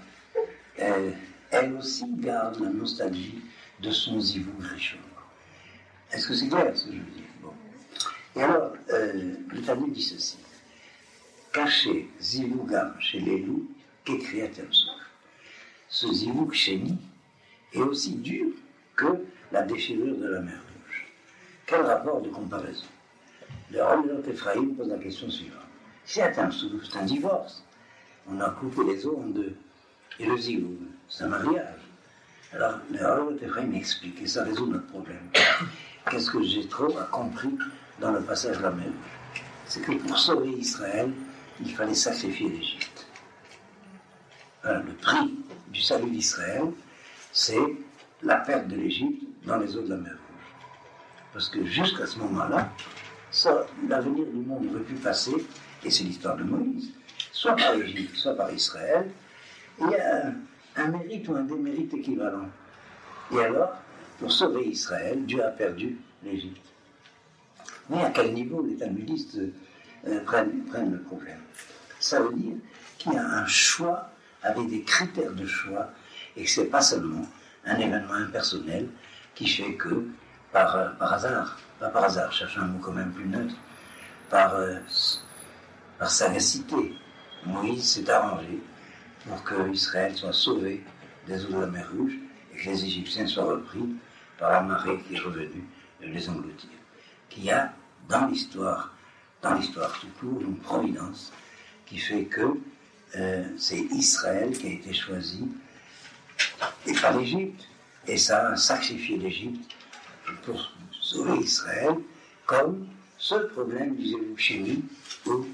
Elle aussi garde la nostalgie de son Zivug Rishon. Est-ce que c'est clair ce que je veux dire? Bon. Et alors, le Talmud dit ceci. Caché Zivugam chez les loups qu'écriatem souf. Ce Zivug Sheni est aussi dur que la déchirure de la mer Rouge. Quel rapport de comparaison? Le Rolot Ephraim pose la question suivante. C'est un divorce. On a coupé les os en deux. Et le Zivug, c'est un mariage. Alors, le Rolot Ephraim explique, et ça résout notre problème. Qu'est-ce que j'ai trop compris dans le passage de la mer Rouge? C'est que pour sauver Israël, il fallait sacrifier l'Égypte. Voilà, le prix du salut d'Israël, c'est la perte de l'Égypte dans les eaux de la mer Rouge. Parce que jusqu'à ce moment-là, l'avenir du monde aurait pu passer, et c'est l'histoire de Moïse, soit par l'Égypte, soit par Israël. Il y a un mérite ou un démérite équivalent. Et alors, pour sauver Israël, Dieu a perdu l'Égypte. Mais à quel niveau les talmudistes prennent le problème? Ça veut dire qu'il y a un choix avec des critères de choix et que ce n'est pas seulement un événement impersonnel qui fait que, par hasard, pas par hasard, cherche un mot quand même plus neutre, par sagacité, Moïse s'est arrangé pour que Israël soit sauvé des eaux de la mer Rouge et que les Égyptiens soient repris par la marée qui est revenue les engloutir. Qu'il y a dans l'histoire tout court, une providence qui fait que c'est Israël qui a été choisi et pas l'Égypte. Et ça a sacrifié l'Égypte pour sauver Israël, comme ce problème du Zivug Sheni où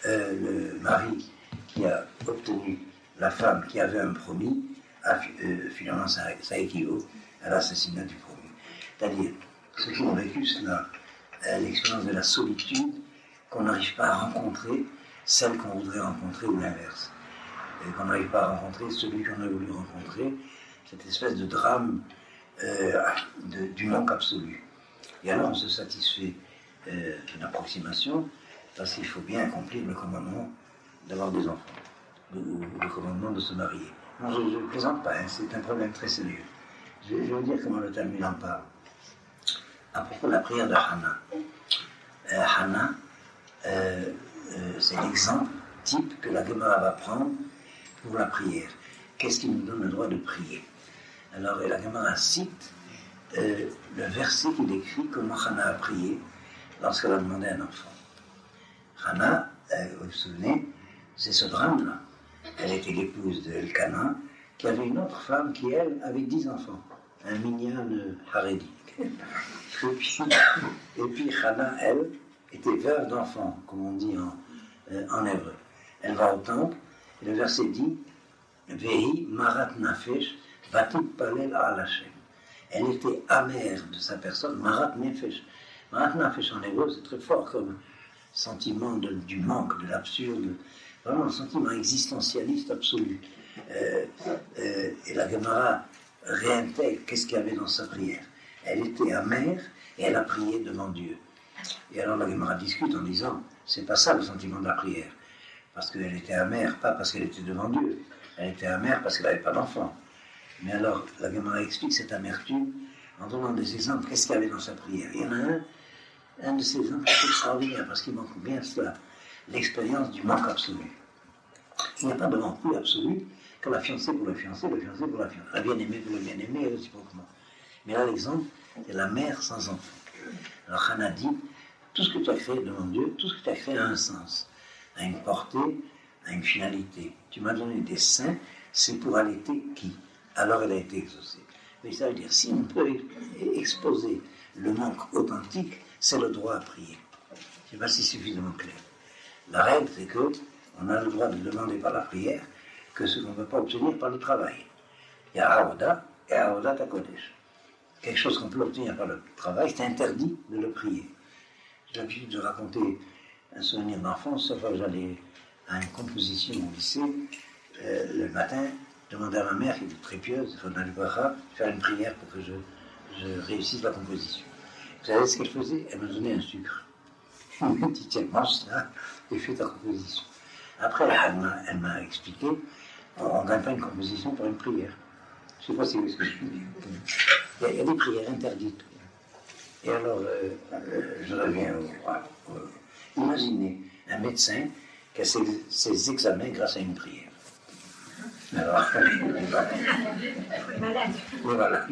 le mari qui a obtenu la femme qui avait un promis, finalement ça équivaut à l'assassinat du promis. C'est-à-dire, ceux qui ont vécu cela, l'expérience de la solitude, qu'on n'arrive pas à rencontrer celle qu'on voudrait rencontrer ou l'inverse. Et qu'on n'arrive pas à rencontrer celui qu'on a voulu rencontrer, cette espèce de drame du manque absolu. Et alors on se satisfait d'une approximation parce qu'il faut bien accomplir le commandement d'avoir des enfants, ou le commandement de se marier. Non, je ne plaisante pas, hein, c'est un problème très sérieux. Je vais vous dire comment le Talmud en parle. À propos de la prière de Hannah. Hannah, c'est l'exemple type que la Gemara va prendre pour la prière. Qu'est-ce qui nous donne le droit de prier? Alors, et la Gemara cite le verset qui décrit comment Hana a prié lorsqu'elle a demandé un enfant. Hana, vous vous souvenez, c'est ce drame-là. Elle était l'épouse de Elkana, qui avait une autre femme qui, elle, avait 10 enfants. Un minyan haredi. Et puis Hana, elle, était veuve d'enfants, comme on dit en hébreu. Elle va au temple, et le verset dit Vehi marat nafesh vatit palel al Hashem. Elle était amère de sa personne, marat nefesh. Marat nafesh en hébreu, c'est très fort comme sentiment du manque, de l'absurde, vraiment un sentiment existentialiste absolu. Et la Gemara réintègre qu'est-ce qu'il y avait dans sa prière. Elle était amère et elle a prié devant Dieu. Et alors la Gemara discute en disant, c'est pas ça le sentiment de la prière, parce qu'elle était amère, pas parce qu'elle était devant Dieu, elle était amère parce qu'elle n'avait pas d'enfant. Mais alors la Gemara explique cette amertume en donnant des exemples, qu'est-ce qu'il y avait dans sa prière. Il y en a un de ces exemples extraordinaires, parce qu'il manque bien cela, l'expérience du manque absolu. Il n'y a pas de manque plus absolu que la fiancée pour le fiancé, le fiancé pour la fiancée, la bien-aimée pour le bien-aimé, et réciproquement. Mais là, l'exemple, c'est la mère sans enfant. Alors Hana dit, tout ce que tu as fait devant Dieu, tout ce que tu as fait a un sens, a une portée, a une finalité. Tu m'as donné des seins, c'est pour allaiter qui? Alors elle a été exaucée. Mais ça veut dire, si on peut exposer le manque authentique, c'est le droit à prier. Je ne sais pas si c'est suffisamment clair. La règle, c'est qu'on a le droit de demander par la prière que ce qu'on ne peut pas obtenir par le travail. Il y a Avoda et Avoda Takodesh. Quelque chose qu'on peut obtenir par le travail, c'est interdit de le prier. J'ai l'habitude de raconter un souvenir d'enfance. Chaque fois que j'allais à une composition au lycée, le matin, je demandais à ma mère, qui était très pieuse, de faire une prière pour que je réussisse la composition. Vous savez ce qu'elle faisait? Elle me donnait un sucre. Elle me dit, tiens, mange ça et fais ta composition. Après, elle m'a expliqué, on ne gagne pas une composition pour une prière. Je ne sais pas si vous ce que je veux dire. Il y a des prières interdites. Et alors, je reviens imaginez un médecin qui a ses examens grâce à une prière. Alors, voilà.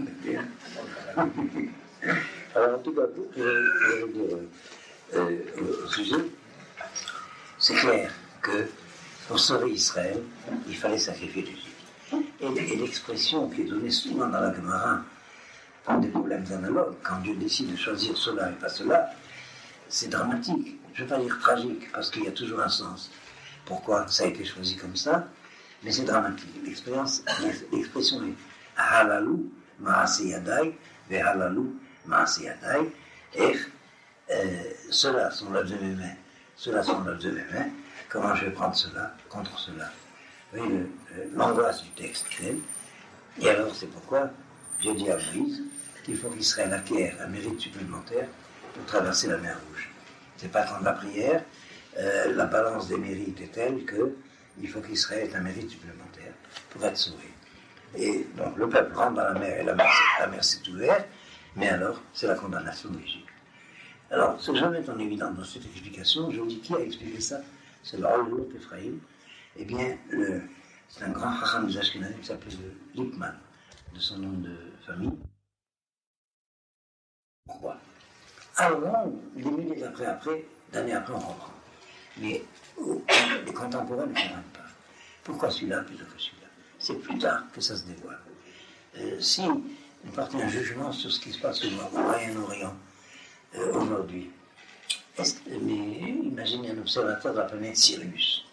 Alors, en tout cas, pour dire au sujet, c'est clair que pour sauver Israël, il fallait sacrifier l'Égypte. Et l'expression qui est donnée souvent dans la Gemara, pour des problèmes analogues, quand Dieu décide de choisir cela et pas cela, c'est dramatique. Je ne veux pas dire tragique, parce qu'il y a toujours un sens. Pourquoi ça a été choisi comme ça? Mais c'est dramatique. L'expression est Halalu Maase Yadai, Ve Halalu Maase Yadai, et ceux-là sont l'œuvre de mes mains, ceux-là sont l'œuvre de mes mains, comment je vais prendre cela contre cela? Vous voyez l'angoisse du texte. Et alors c'est pourquoi j'ai dit à Moïse qu'il faut qu'Israël acquiert un mérite supplémentaire pour traverser la mer Rouge. C'est pas tant de la prière, la balance des mérites est telle qu'il faut qu'Israël ait un mérite supplémentaire pour être sauvé. Et donc le peuple rentre dans la mer et la mer s'est ouverte, mais alors c'est la condamnation de l'Égypte. Alors, ce que je vais mettre en évidence dans cette explication, je vous dis qui a expliqué ça, c'est l'Orlot Ephraïm. Eh bien, c'est un grand chacham des Ashkenazim qui s'appelait Lippmann, de son nom de famille. Pourquoi? Avant, des milliers d'années après, on reprend. Mais les contemporains ne comprennent pas. Pourquoi celui-là plutôt que celui-là? C'est plus tard que ça se dévoile. Si on partait un jugement sur ce qui se passe au Moyen-Orient aujourd'hui, mais imaginez un observateur de la planète Sirius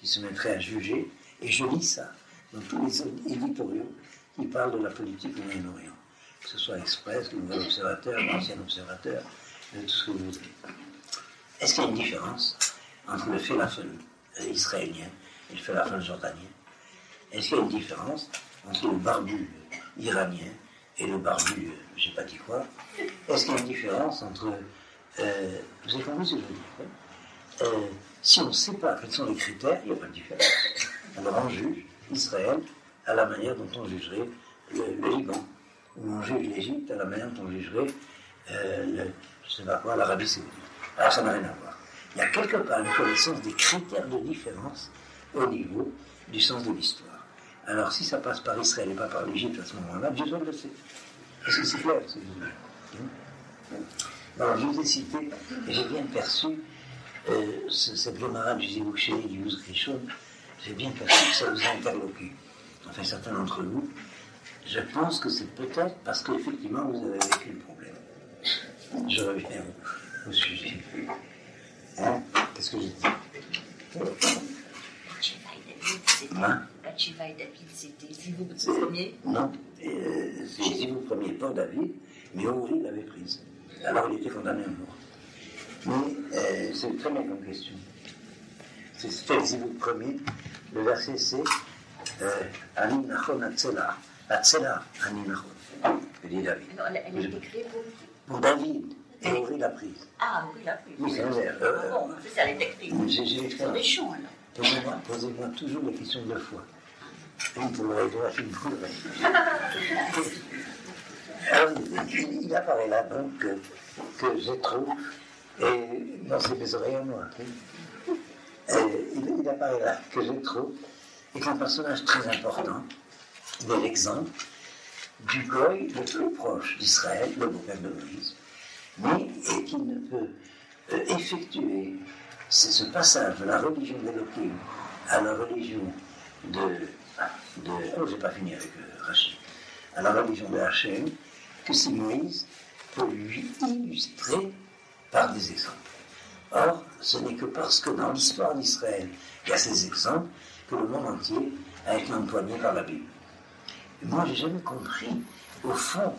qui se mettrait à juger, et je lis ça dans tous les éditoriaux qui parlent de la politique au Moyen-Orient, que ce soit Express, le Nouvel Observateur, l'Ancien Observateur, tout ce que vous voulez. Est-ce qu'il y a une différence entre le falafel israélien et le falafel jordanien? Est-ce qu'il y a une différence entre le barbu iranien et le barbu, je n'ai pas dit quoi? Est-ce qu'il y a une différence entre... vous avez compris ce que je veux dire? Si on ne sait pas quels sont les critères, il n'y a pas de différence. Alors on juge Israël à la manière dont on jugerait le Liban, ou on juge l'Égypte à la manière dont on jugerait je ne sais pas quoi, l'Arabie Saoudite. Alors ça n'a rien à voir. Il y a quelque part une connaissance des critères de différence au niveau du sens de l'histoire. Alors si ça passe par Israël et pas par l'Égypte à ce moment-là, Dieu le sait. Est-ce que c'est clair ce que je dis? Alors je vous ai cité, et j'ai bien perçu cette Gemara du Zivuk Sheni, du Yuz Rishon, j'ai bien perçu que ça vous a interloqué. Enfin, certains d'entre vous, je pense que c'est peut-être parce qu'effectivement vous avez vécu le problème. Je reviens au sujet. Hein? Qu'est-ce que j'ai dit? Bathsheba et David, c'était Zivuk le premier? Non, c'est Zivuk le premier, pas David, mais Uri l'avait prise. Alors il était condamné à mort. Mais c'est très bien comme question. C'est Zivuk premier, le verset c'est Ani Nachon Atzela. Atzela, Ani Nachon. dit David. Alors, elle a été créée pour David. Et Uri l'a prise. Ah, Uri l'a prise. Oui, c'est vrai. Bon, c'est ça, elle a été créée. C'est des champs, alors. Posez-moi toujours les questions de foi. Une pour l'oreille droite, une pour l'oreille. Alors, il apparaît là, donc, que j'ai trop, et non, c'est mes oreilles à moi. Il apparaît là que j'ai trop, est un personnage très important, de l'exemple, du goy le plus proche d'Israël, le beau-père de Moïse, mais qui ne peut effectuer ce passage de la religion d'Elohim à la religion oh, j'ai pas fini avec Rachid, à la religion de Hachem, que si Moïse peut lui illustrer par des exemples. Or, ce n'est que parce que dans l'histoire d'Israël, il y a ces exemples, que le monde entier a été empoigné par la Bible. Et moi, j'ai jamais compris, au fond,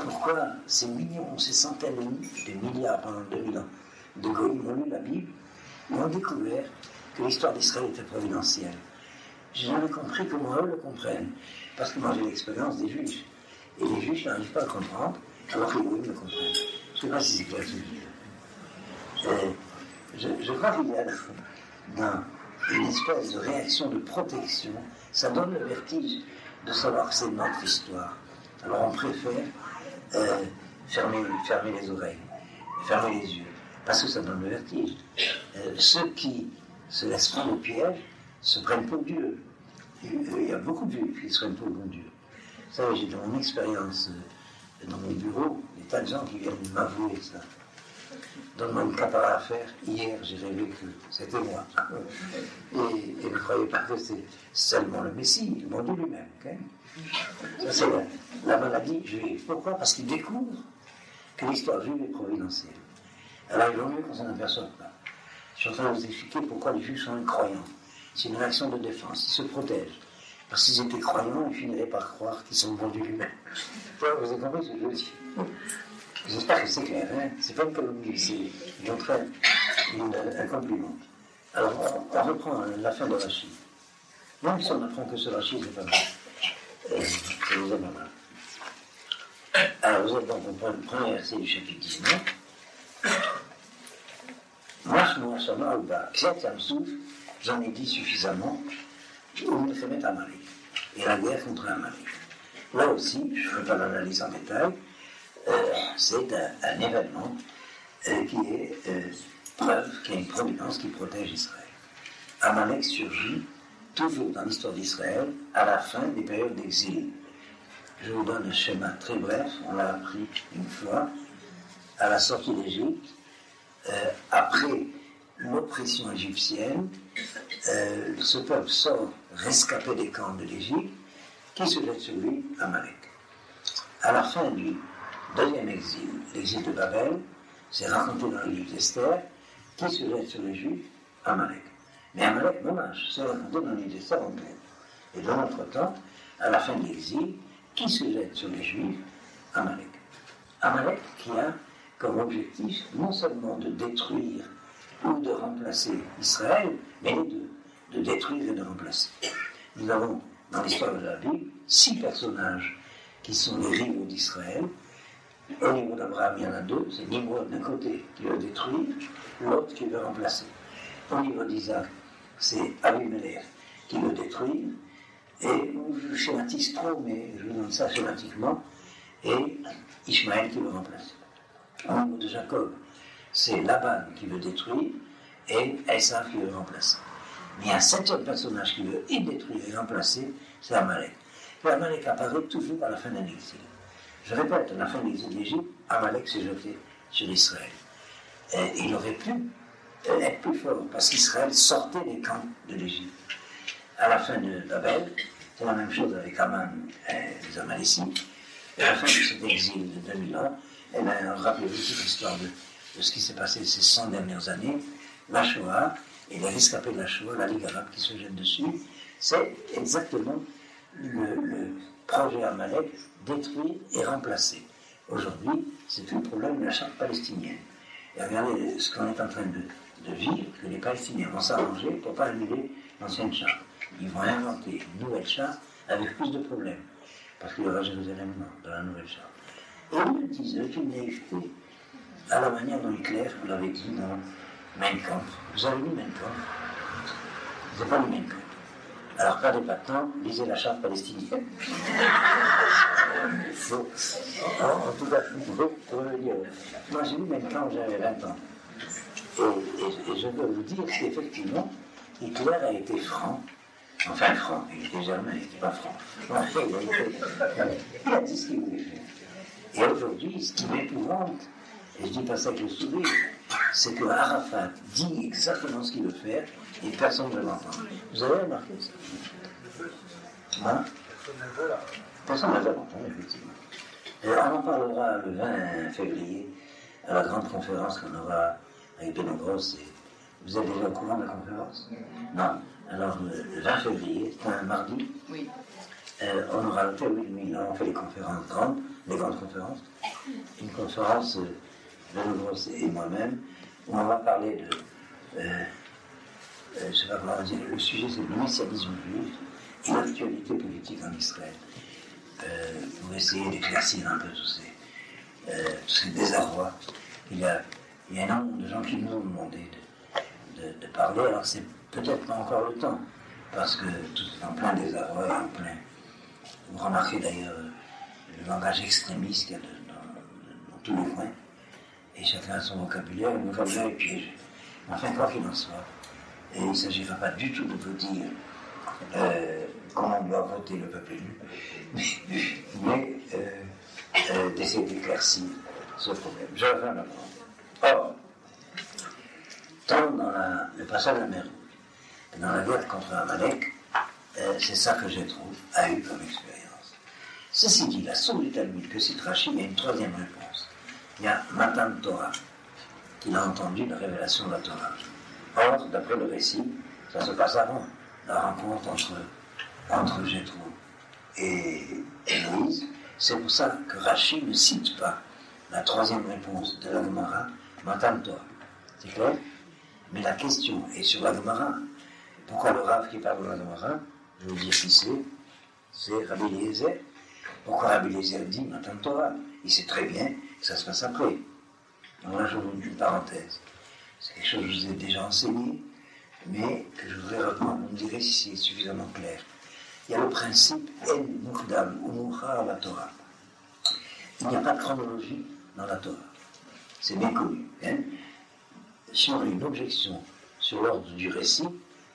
pourquoi ces millions, ces centaines de milliards pendant 2000 ans de goïms ont lu la Bible et ont découvert que l'histoire d'Israël était providentielle. J'ai jamais compris comment eux le comprennent, parce que moi j'ai l'expérience des Juifs, et les Juifs n'arrivent pas à comprendre, alors que les goïms le comprennent. Je ne sais pas si c'est clair ce que je dis. Je crois qu'il y a dans une espèce de réaction de protection, ça donne le vertige de savoir que c'est notre histoire. Alors on préfère fermer les oreilles, fermer les yeux, parce que ça donne le vertige. Ceux qui se laissent prendre au piège se prennent pour Dieu. Il y a beaucoup de Juifs qui se prennent pour Dieu. Vous savez, j'ai dans mon expérience, dans mon bureau, des tas de gens qui viennent m'avouer ça. Donne-moi une capara à faire. Hier, j'ai rêvé que c'était moi. Et ne croyez pas que c'est seulement le Messie, le monde lui-même. Okay? Ça, c'est la maladie juive. Pourquoi? Parce qu'ils découvrent que l'histoire juive est providentielle. Alors, il vaut mieux qu'on s'en aperçoive pas. Je suis en train de vous expliquer pourquoi les Juifs sont incroyants. C'est une action de défense. Ils se protègent. Parce qu'ils étaient croyants, ils finiraient par croire qu'ils sont vendus lui-même. Vous avez compris ce que je veux dire? J'espère que c'est clair. Hein? C'est pas une calomnie, c'est un compliment. Alors, on reprend la fin de Rachid. Même si on n'apprend que ce Rachid, c'est pas mal. Ça nous a pas mal. Alors, vous êtes donc au premier verset du chapitre 19. J'en ai dit suffisamment, on me fait mettre Amalek. Et la guerre contre Amalek. Là aussi, je ne ferai pas l'analyse en détail, c'est un événement qui est preuve qu'il y a une providence qui protège Israël. Amalek surgit toujours dans l'histoire d'Israël à la fin des périodes d'exil. Je vous donne un schéma très bref, on l'a appris une fois, à la sortie d'Égypte, après l'oppression égyptienne, ce peuple sort rescapé des camps de l'Égypte, qui se jette sur lui, Amalek. À la fin du deuxième exil, l'exil de Babel, c'est raconté dans le livre d'Esther, qui se jette sur les Juifs, Amalek. Mais Amalek, dommage, c'est raconté dans le livre d'Esther en plein. Et dans notre temps, à la fin de l'exil, qui se jette sur les Juifs, Amalek. Amalek qui a comme objectif non seulement de détruire ou de remplacer Israël, mais les deux, de détruire et de remplacer. Nous avons, dans l'histoire de la Bible, 6 personnages qui sont les rivaux d'Israël. Au niveau d'Abraham, il y en a 2, c'est Nimrod d'un côté qui veut détruire, l'autre qui veut remplacer. Au niveau d'Isaac, c'est Abimelech qui veut détruire, et je schématise trop, mais je vous donne ça schématiquement, et Ishmaël qui veut remplacer. Au niveau de Jacob, c'est Laban qui veut détruire, et Esav qui veut remplacer. Mais il y a un septième personnage qui veut et détruire et remplacer, c'est Amalek. Et Amalek apparaît toujours à la fin d'un exil. Je répète, à la fin de l'exil d'Égypte, Amalek s'est jeté sur Israël. Et il aurait pu être plus fort, parce qu'Israël sortait des camps de l'Égypte. À la fin de Babel, c'est la même chose avec Aman et les Amalécites. Et à la fin de cet exil de 2000 ans, eh bien, rappelez-vous toute l'histoire de ce qui s'est passé ces 100 dernières années, la Shoah, et les rescapés de la Shoah, la Ligue arabe qui se jette dessus, c'est exactement le projet Amalek, détruire et remplacer. Aujourd'hui, c'est tout le problème de la charte palestinienne. Et regardez ce qu'on est en train de vivre, que les Palestiniens vont s'arranger pour ne pas annuler l'ancienne charte. Ils vont inventer une nouvelle charte avec plus de problèmes, parce qu'il y aura Jérusalem dans la nouvelle charte. Et ils le disent avec une naïveté, à la manière dont Hitler, vous l'avez dit dans Mein Kampf. Vous avez lu Mein Kampf? Vous n'avez pas lu Mein Kampf? Alors, perdez pas de temps, lisez la charte palestinienne. En tout cas, il faut le lire. Moi, j'ai lu Mein Kampf, j'avais 20 ans. Et je peux vous dire qu'effectivement, Hitler a été franc. Enfin, franc, il était germain, il n'était pas franc. Enfin, il a dit ce qu'il voulait faire. Et aujourd'hui, ce qui m'épouvante, et je dis pas ça avec le sourire, c'est que Arafat dit exactement ce qu'il veut faire et personne ne l'entend. Vous avez remarqué ça? Hein? Personne ne veut l'entendre, effectivement. Et on en parlera le 20 février à la grande conférence qu'on aura avec Benogros. Vous êtes déjà au courant de la conférence? Non. Alors, le 20 février, c'est un mardi. Oui. On aura le thème 8000 ans, on fait les conférences grandes, les grandes conférences. Une conférence, Benogros et moi-même, où on va parler de, je ne sais pas comment dire, le sujet c'est le messianisme juif et l'actualité politique en Israël. Pour essayer d'éclaircir un peu tous ces désarrois. Il y a énormément de gens qui nous ont demandé de parler, alors c'est peut-être pas encore le temps, parce que tout est en plein désarroi et en plein. Vous remarquez d'ailleurs le langage extrémiste qu'il y a dans tous les coins, et chacun a son vocabulaire, le vocabulaire est piégé. Enfin, quoi qu'il en soit, et il ne s'agira pas du tout de vous dire comment doit voter le peuple élu, mais d'essayer d'éclaircir ce problème. Je reviens maintenant. Or, tant dans le passage de la mer Rouge, dans la guerre contre Amalek, c'est ça que j'ai trouvé, a eu comme expérience. Ceci dit, la somme du Talmud que cite Rachid, il y a une troisième réponse. Il y a Matan Torah, qu'il a entendu la révélation de la Torah. Or, d'après le récit, ça se passe avant la rencontre entre Jéthro et Moïse. C'est pour ça que Rachid ne cite pas la troisième réponse de la Gemara, Matan Torah. C'est clair? Mais la question est sur la Gemara. Pourquoi le Rav qui parle de la Gemara, je vais vous dire qui c'est Rabbi Eliezer. Pourquoi Rabbi Eliezer dit Matan Torah? Il sait très bien que ça se passe après. Donc là, je vous dis une parenthèse. C'est quelque chose que je vous ai déjà enseigné, mais que je voudrais reprendre. Vous me direz si c'est suffisamment clair. Il y a le principe En Mukdam ou Mouchar la Torah. Il n'y a pas de chronologie dans la Torah. C'est bien connu. Hein? Si on a une objection sur l'ordre du récit,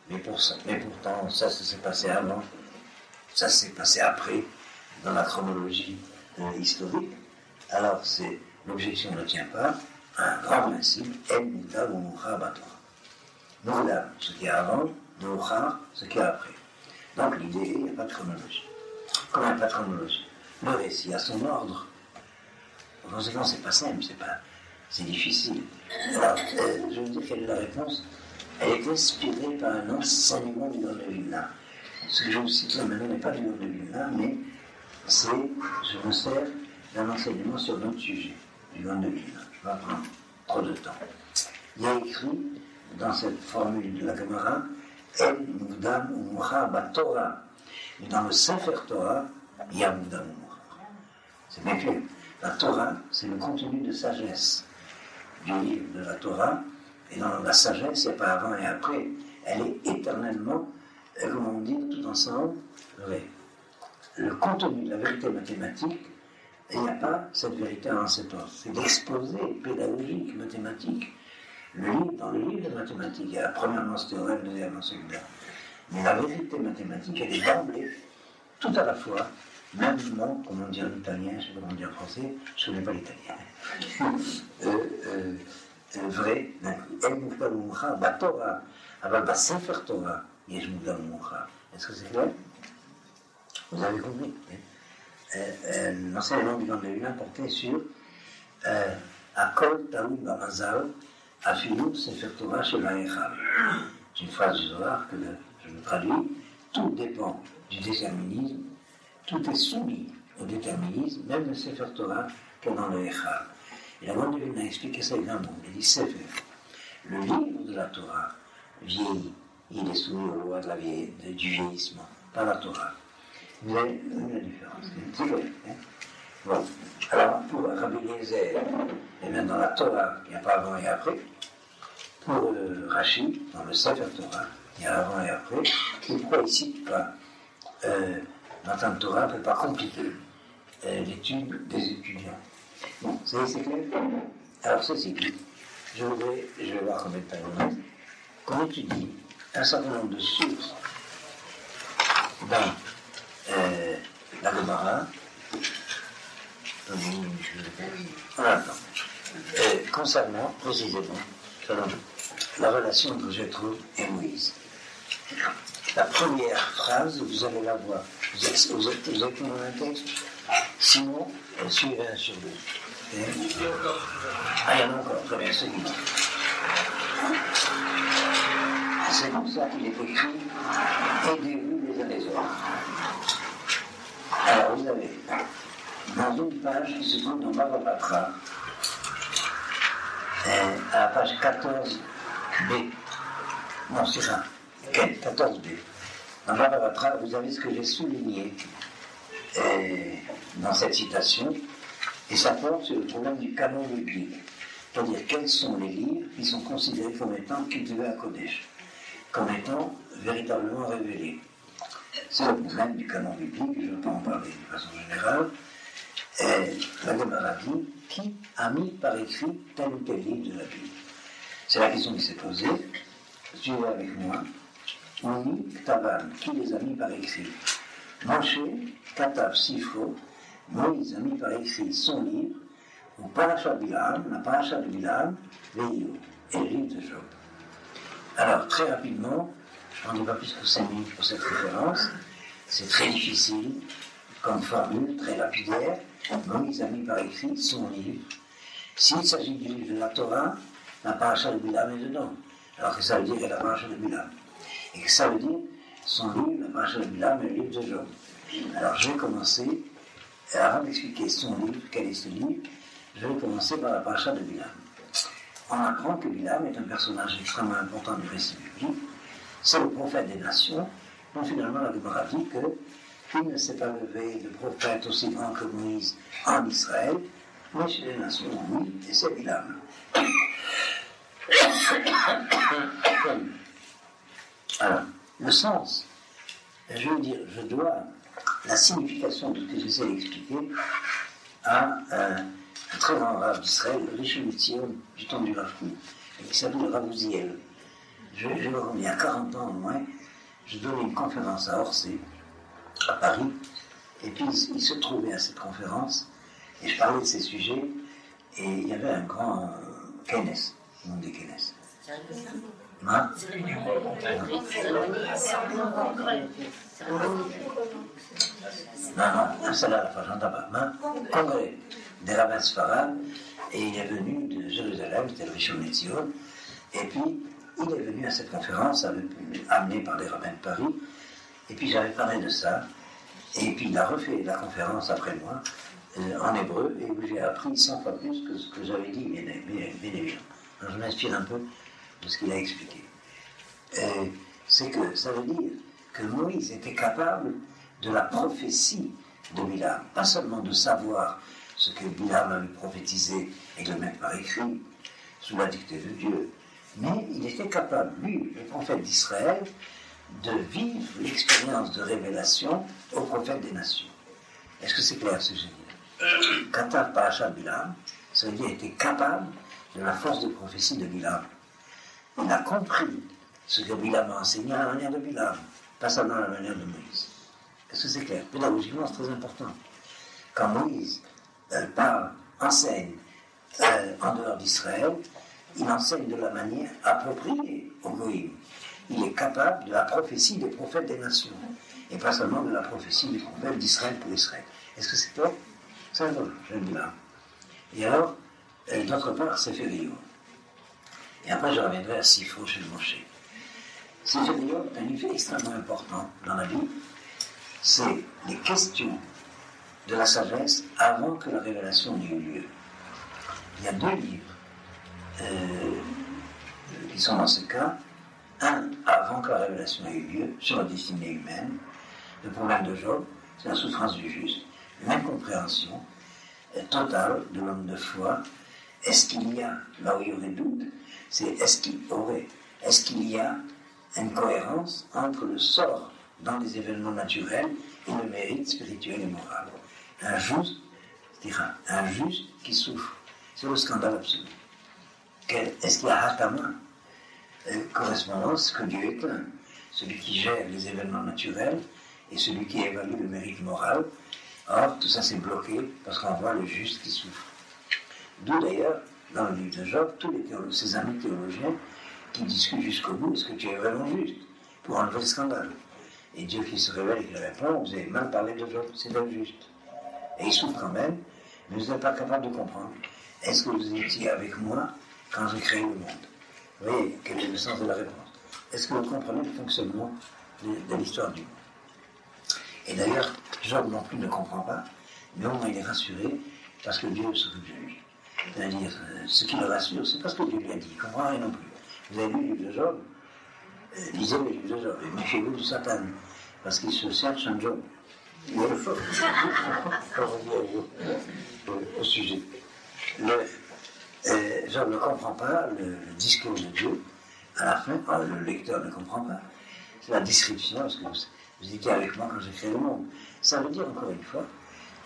mais pourtant, ça s'est passé avant, ça s'est passé après, dans la chronologie historique, alors l'objection ne tient pas à un grand principe, En Mukdam ou Mouchar la Torah. Mukdam, ce qui est avant, Mouchar, ce qui est après. Donc l'idée, il n'y a pas de chronologie. Comme il n'y a pas de chronologie, le récit a son ordre. En conséquence, c'est pas simple, c'est difficile. Alors, je veux dire quelle est la réponse. Elle est inspirée par un enseignement du Gaon de Vilna. Ce que je vous cite là maintenant n'est pas du Gaon de Vilna, mais je me sers d'un enseignement sur d'autres sujets du Gaon de Vilna. Je ne vais pas prendre trop de temps. Il y a écrit dans cette formule de la Gemara, En Mukdam ou Mouchar ba Torah. Mais dans le Sefer Torah, il y a Mukdam ou Mouchar. C'est bien clair. La Torah, c'est le contenu de sagesse du livre de la Torah. Et dans la sagesse, il n'y a pas avant et après. Elle est éternellement, comment on dit, tout ensemble, vraie. Le contenu de la vérité mathématique, il n'y a pas cette vérité en cet ordre. C'est l'exposé pédagogique, mathématique. Dans le livre de mathématiques, il y a premièrement ce théorème, deuxièmement celui-là. Mais la vérité mathématique, elle est d'emblée, tout à la fois, même non, comme on dit en italien, je ne sais pas comment on dit en français, je ne connais pas l'italien. vrai, El Mufta Moucha, Batora, Aval Sefer Torah, Yesh Mufta Moucha. Est-ce que c'est clair? Vous avez compris? L'enseignement du Vendée portait sur Akol Taoui Bamazal, Afilou Sefer Torah chez l'Aïchal. C'est une phrase du Zohar que je me traduis. Tout dépend du déterminisme, tout est soumis au déterminisme, même le Sefer Torah que dans le Echal. Et la Vendée a expliqué ça évidemment. Il dit Sefer, le livre de la Torah vieillit, il est soumis aux lois du vieillissement, pas la Torah. Vous avez vu la différence, c'est vrai. Hein? Bon, alors pour Rabbi Eliezer, et bien dans la Torah, il n'y a pas avant et après. Pour Rashi, dans le Sefer Torah, il y a avant et après. Pourquoi ici pas dans le Torah ne peut pas compliquer l'étude des étudiants. Bon, ça y est, c'est clair? Alors ceci dit, je vais voir combien de temps qu'on étudie un certain nombre de sources dans la Gemara. Concernant précisément la relation entre Jéthro et Moïse. La première phrase, vous allez la voir. Vous êtes dans un texte? Sinon, suivez un sur deux. Ah, il y en a encore, très bien, c'est dit. C'est comme ça qu'il est écrit, aidez-vous les uns les autres. Alors, vous avez, dans une page qui se trouve dans Bava Batra, à la page 14b, non, c'est ça, 14b. Dans Bava Batra, vous avez ce que j'ai souligné dans cette citation, et ça porte sur le problème du canon biblique. C'est-à-dire, quels sont les livres qui sont considérés comme étant cultivés à Kodesh, comme étant véritablement révélés. C'est le problème du canon biblique, je ne vais pas en parler de façon générale. La Gemara dit, qui a mis par écrit tel ou tel livre de la Bible? C'est la question qui s'est posée. Suivez avec moi. On lit Ktavan, qui les a mis par écrit? Moshe, Katav Sifro, Moïse a mis par écrit son livre, ou Parashat Bilam, la Parashat de Bilam, Veillou, et le livre de Job. Alors, très rapidement, je n'en ai pas plus que 5 minutes pour cette référence, c'est très difficile, comme formule, très lapidaire. Moïse a mis par écrit son livre. S'il s'agit du livre de la Torah, la Parashat de Bilam est dedans. Alors que ça veut dire que la Parashat de Bilam. Et que ça veut dire son livre, la Parashat de Bilam, et le livre de Job. Alors, je vais commencer, avant d'expliquer son livre, quel est ce livre, je vais commencer par la Parashat de Bilam. On apprend que Bilam est un personnage extrêmement important du récit biblique. C'est le prophète des nations, dont finalement la Gemara dit qu'il ne s'est pas levé de prophète aussi grand que Moïse en Israël, mais chez les nations, oui, et c'est Bilam. Alors, le sens, je veux dire, je dois la signification de ce que j'essaie d'expliquer à un très grand rave d'Israël, le Rishon LeZion du temps du Rav Kook, qui s'appelle Rav Uziel. Il y a 40 ans au moins, je donnais une conférence à Orsay, à Paris, et puis il se trouvait à cette conférence, et je parlais de ces sujets, et il y avait un grand Kenes, le nom des Kenes. Hein? Non, c'est là, j'entends pas. Congrès des rabbins Sfarad, et il est venu de Jérusalem, c'était le Rishon LeZion, et puis il est venu à cette conférence, amené par les rabbins de Paris, et puis j'avais parlé de ça, et puis il a refait la conférence après moi, en hébreu, et où j'ai appris 100 fois plus que ce que j'avais dit, bien évidemment. Alors je m'inspire un peu de ce qu'il a expliqué. C'est que ça veut dire que Moïse était capable de la prophétie de Bilam, pas seulement de savoir ce que Bilam avait prophétisé et de le mettre par écrit, sous la dictée de Dieu, mais il était capable, lui, le prophète d'Israël, de vivre l'expérience de révélation au prophète des nations. Est-ce que c'est clair ce que je veux dire? Katav Parashat Bilam, ça veut dire qu'il était capable de la force de prophétie de Bilam. Il a compris ce que Bilam a enseigné à la manière de Bilam, pas seulement à la manière de Moïse. Est-ce que c'est clair? Pédagogiquement, c'est très important. Quand Moïse enseigne en dehors d'Israël, il enseigne de la manière appropriée au Goïm. Il est capable de la prophétie des prophètes des nations, et pas seulement de la prophétie des prophètes d'Israël pour Israël. Est-ce que c'est clair? Ça, j'aime bien. Et alors, d'autre part, c'est Fério. Et après, je reviendrai à Sifo chez le Moshe. C'est Fério, un livre extrêmement important dans la Bible. C'est les questions de la sagesse avant que la révélation n'ait eu lieu. Il y a 2 livres qui sont dans ce cas. Un, avant que la révélation ait eu lieu, sur la destinée humaine, le problème de Job, c'est la souffrance du juste, l'incompréhension totale de l'homme de foi. Est-ce qu'il y a, là où il y aurait doute, c'est est-ce qu'il y a une cohérence entre le sort dans les événements naturels et le mérite spirituel et moral. Un juste qui souffre, c'est le scandale absolu. Est-ce qu'il y a Hatama, correspondance que Dieu est un, celui qui gère les événements naturels et celui qui évalue le mérite moral? Or, tout ça s'est bloqué parce qu'on voit le juste qui souffre. D'où d'ailleurs, dans le livre de Job, tous ces amis théologiens qui discutent jusqu'au bout, est-ce que tu es vraiment juste, pour enlever le scandale? Et Dieu qui se révèle et qui répond, vous avez mal parlé de Job, c'est injuste. Et il souffre quand même, mais vous n'êtes pas capable de comprendre. Est-ce que vous étiez avec moi quand j'ai créé le monde? Vous voyez, quel est le sens de la réponse? Est-ce que vous comprenez le fonctionnement de l'histoire du monde? Et d'ailleurs, Job non plus ne comprend pas, mais au moins il est rassuré parce que Dieu s'occupe de lui. C'est-à-dire, ce qui le rassure, c'est parce que Dieu lui a dit, il ne comprend rien non plus. Vous avez lu le livre de Job? Lisez le livre de Job, et méfiez-vous du Satan, parce qu'il se cherche un Job. Il est le faux. Au sujet. Job ne comprend pas le discours de Dieu. À la fin, le lecteur ne comprend pas. C'est la description, parce que vous étiez avec moi quand j'ai créé le monde. Ça veut dire, encore une fois,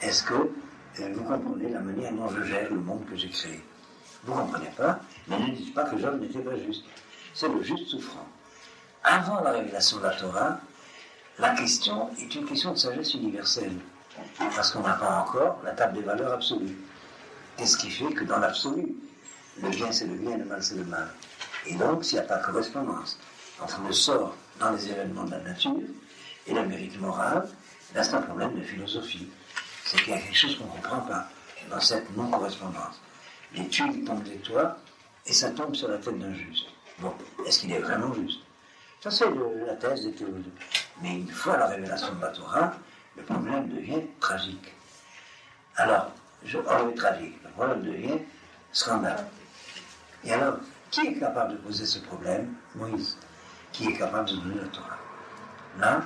est-ce que vous comprenez la manière dont je gère le monde que j'ai créé? Vous ne comprenez pas, mais ne dites pas que Job n'était pas juste. C'est le juste souffrant. Avant la révélation de la Torah, la question est une question de sagesse universelle, parce qu'on n'a pas encore la table des valeurs absolues. Qu'est-ce qui fait que dans l'absolu, le bien c'est le bien, le mal c'est le mal? Et donc, s'il n'y a pas de correspondance entre le sort dans les événements de la nature et le mérite moral, là c'est un problème de philosophie. C'est qu'il y a quelque chose qu'on ne comprend pas dans cette non-correspondance. Les tuiles tombent des toits et ça tombe sur la tête d'un juste. Bon, est-ce qu'il est vraiment juste? Ça c'est la thèse des théologiens. Mais une fois la révélation de la Torah, le problème devient tragique. Alors, il est tragique, le problème devient scandale. Et alors, qui est capable de poser ce problème? Moïse. Qui est capable de donner la Torah? Là,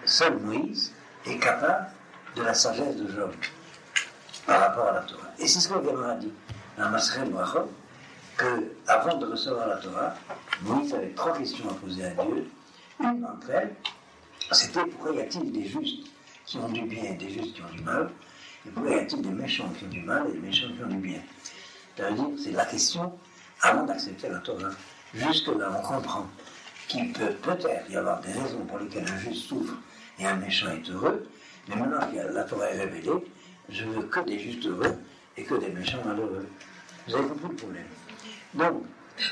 seul Moïse est capable de la sagesse de Job par rapport à la Torah. Et c'est ce que le Gemara dit dans Maseret Brachot, qu'avant de recevoir la Torah, Moïse avait 3 questions à poser à Dieu. Une d'entre elles, c'était pourquoi y a-t-il des justes qui ont du bien et des justes qui ont du mal, et pourquoi y a-t-il des méchants qui ont du mal et des méchants qui ont du bien? Ça veut dire, c'est la question avant d'accepter la Torah. Jusque-là, on comprend qu'il peut peut-être y avoir des raisons pour lesquelles un juste souffre et un méchant est heureux, mais maintenant que la Torah est révélée, je veux que des justes heureux et que des méchants malheureux. Vous avez compris le problème? Donc,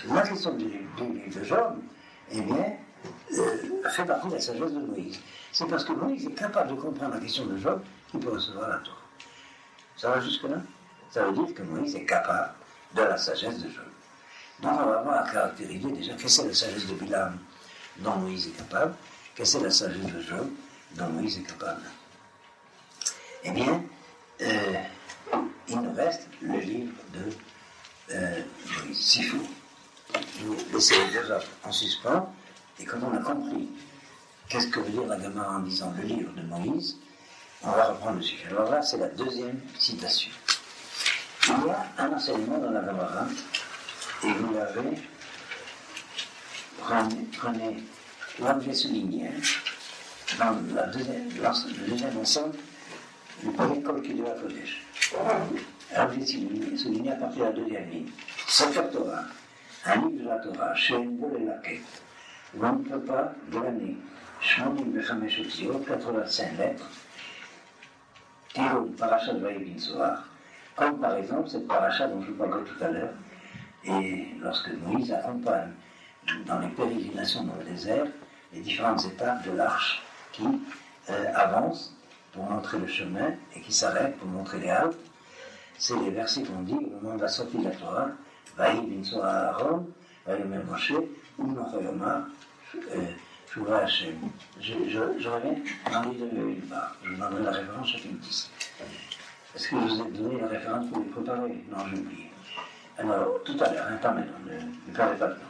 la question du livre de Job, eh bien, fait partie de la sagesse de Moïse. C'est parce que Moïse est capable de comprendre la question de Job qu'il peut recevoir la Torah. Ça va jusque-là? Ça veut dire que Moïse est capable de la sagesse de Job. Donc on va avoir à caractériser déjà qu'est-ce que c'est la sagesse de Bilam dont Moïse est capable, qu'est-ce que c'est la sagesse de Job dont Moïse est capable. Eh bien, il nous reste le livre de Moïse. S'il faut nous laisser les 2 autres en suspens, et comme on a compris qu'est-ce que veut dire la Gemara en disant le livre de Moïse, on va reprendre le sujet. Alors là, c'est la 2e citation. Il y a un enseignement dans la Gemara, et vous l'avez, prenez l'objet souligné, dans le deuxième ensemble, le premier colloque de la Kodesh. L'objet souligné à partir de la 2e ligne. Sefer Torah, un livre de la Torah, Shem Bol et Laket. où on ne peut pas glaner Shmonim Bechamesh Otiot, 85 lettres, Tirou, Parashat Vaïe Bin Zohar, comme par exemple cette paracha dont je vous parlerai tout à l'heure, et lorsque Moïse accompagne dans les pérégrinations dans le désert les différentes étapes de l'arche qui avancent pour montrer le chemin et qui s'arrêtent pour montrer les haltes. C'est les versets qu'on dit au moment de la sortie de la Torah, Vaïe Bin Zohar Aaron, Vaïe Omer Moshe, Unocha Yomar, Shuvah Hashem. Je reviens dans l'île de Vilbar. Je vous donnerai la référence chapitre 10. Est-ce que je vous ai donné la référence pour les préparer? Non, j'ai oublié. Alors, tout à l'heure, pas maintenant, ne perdez pas le temps.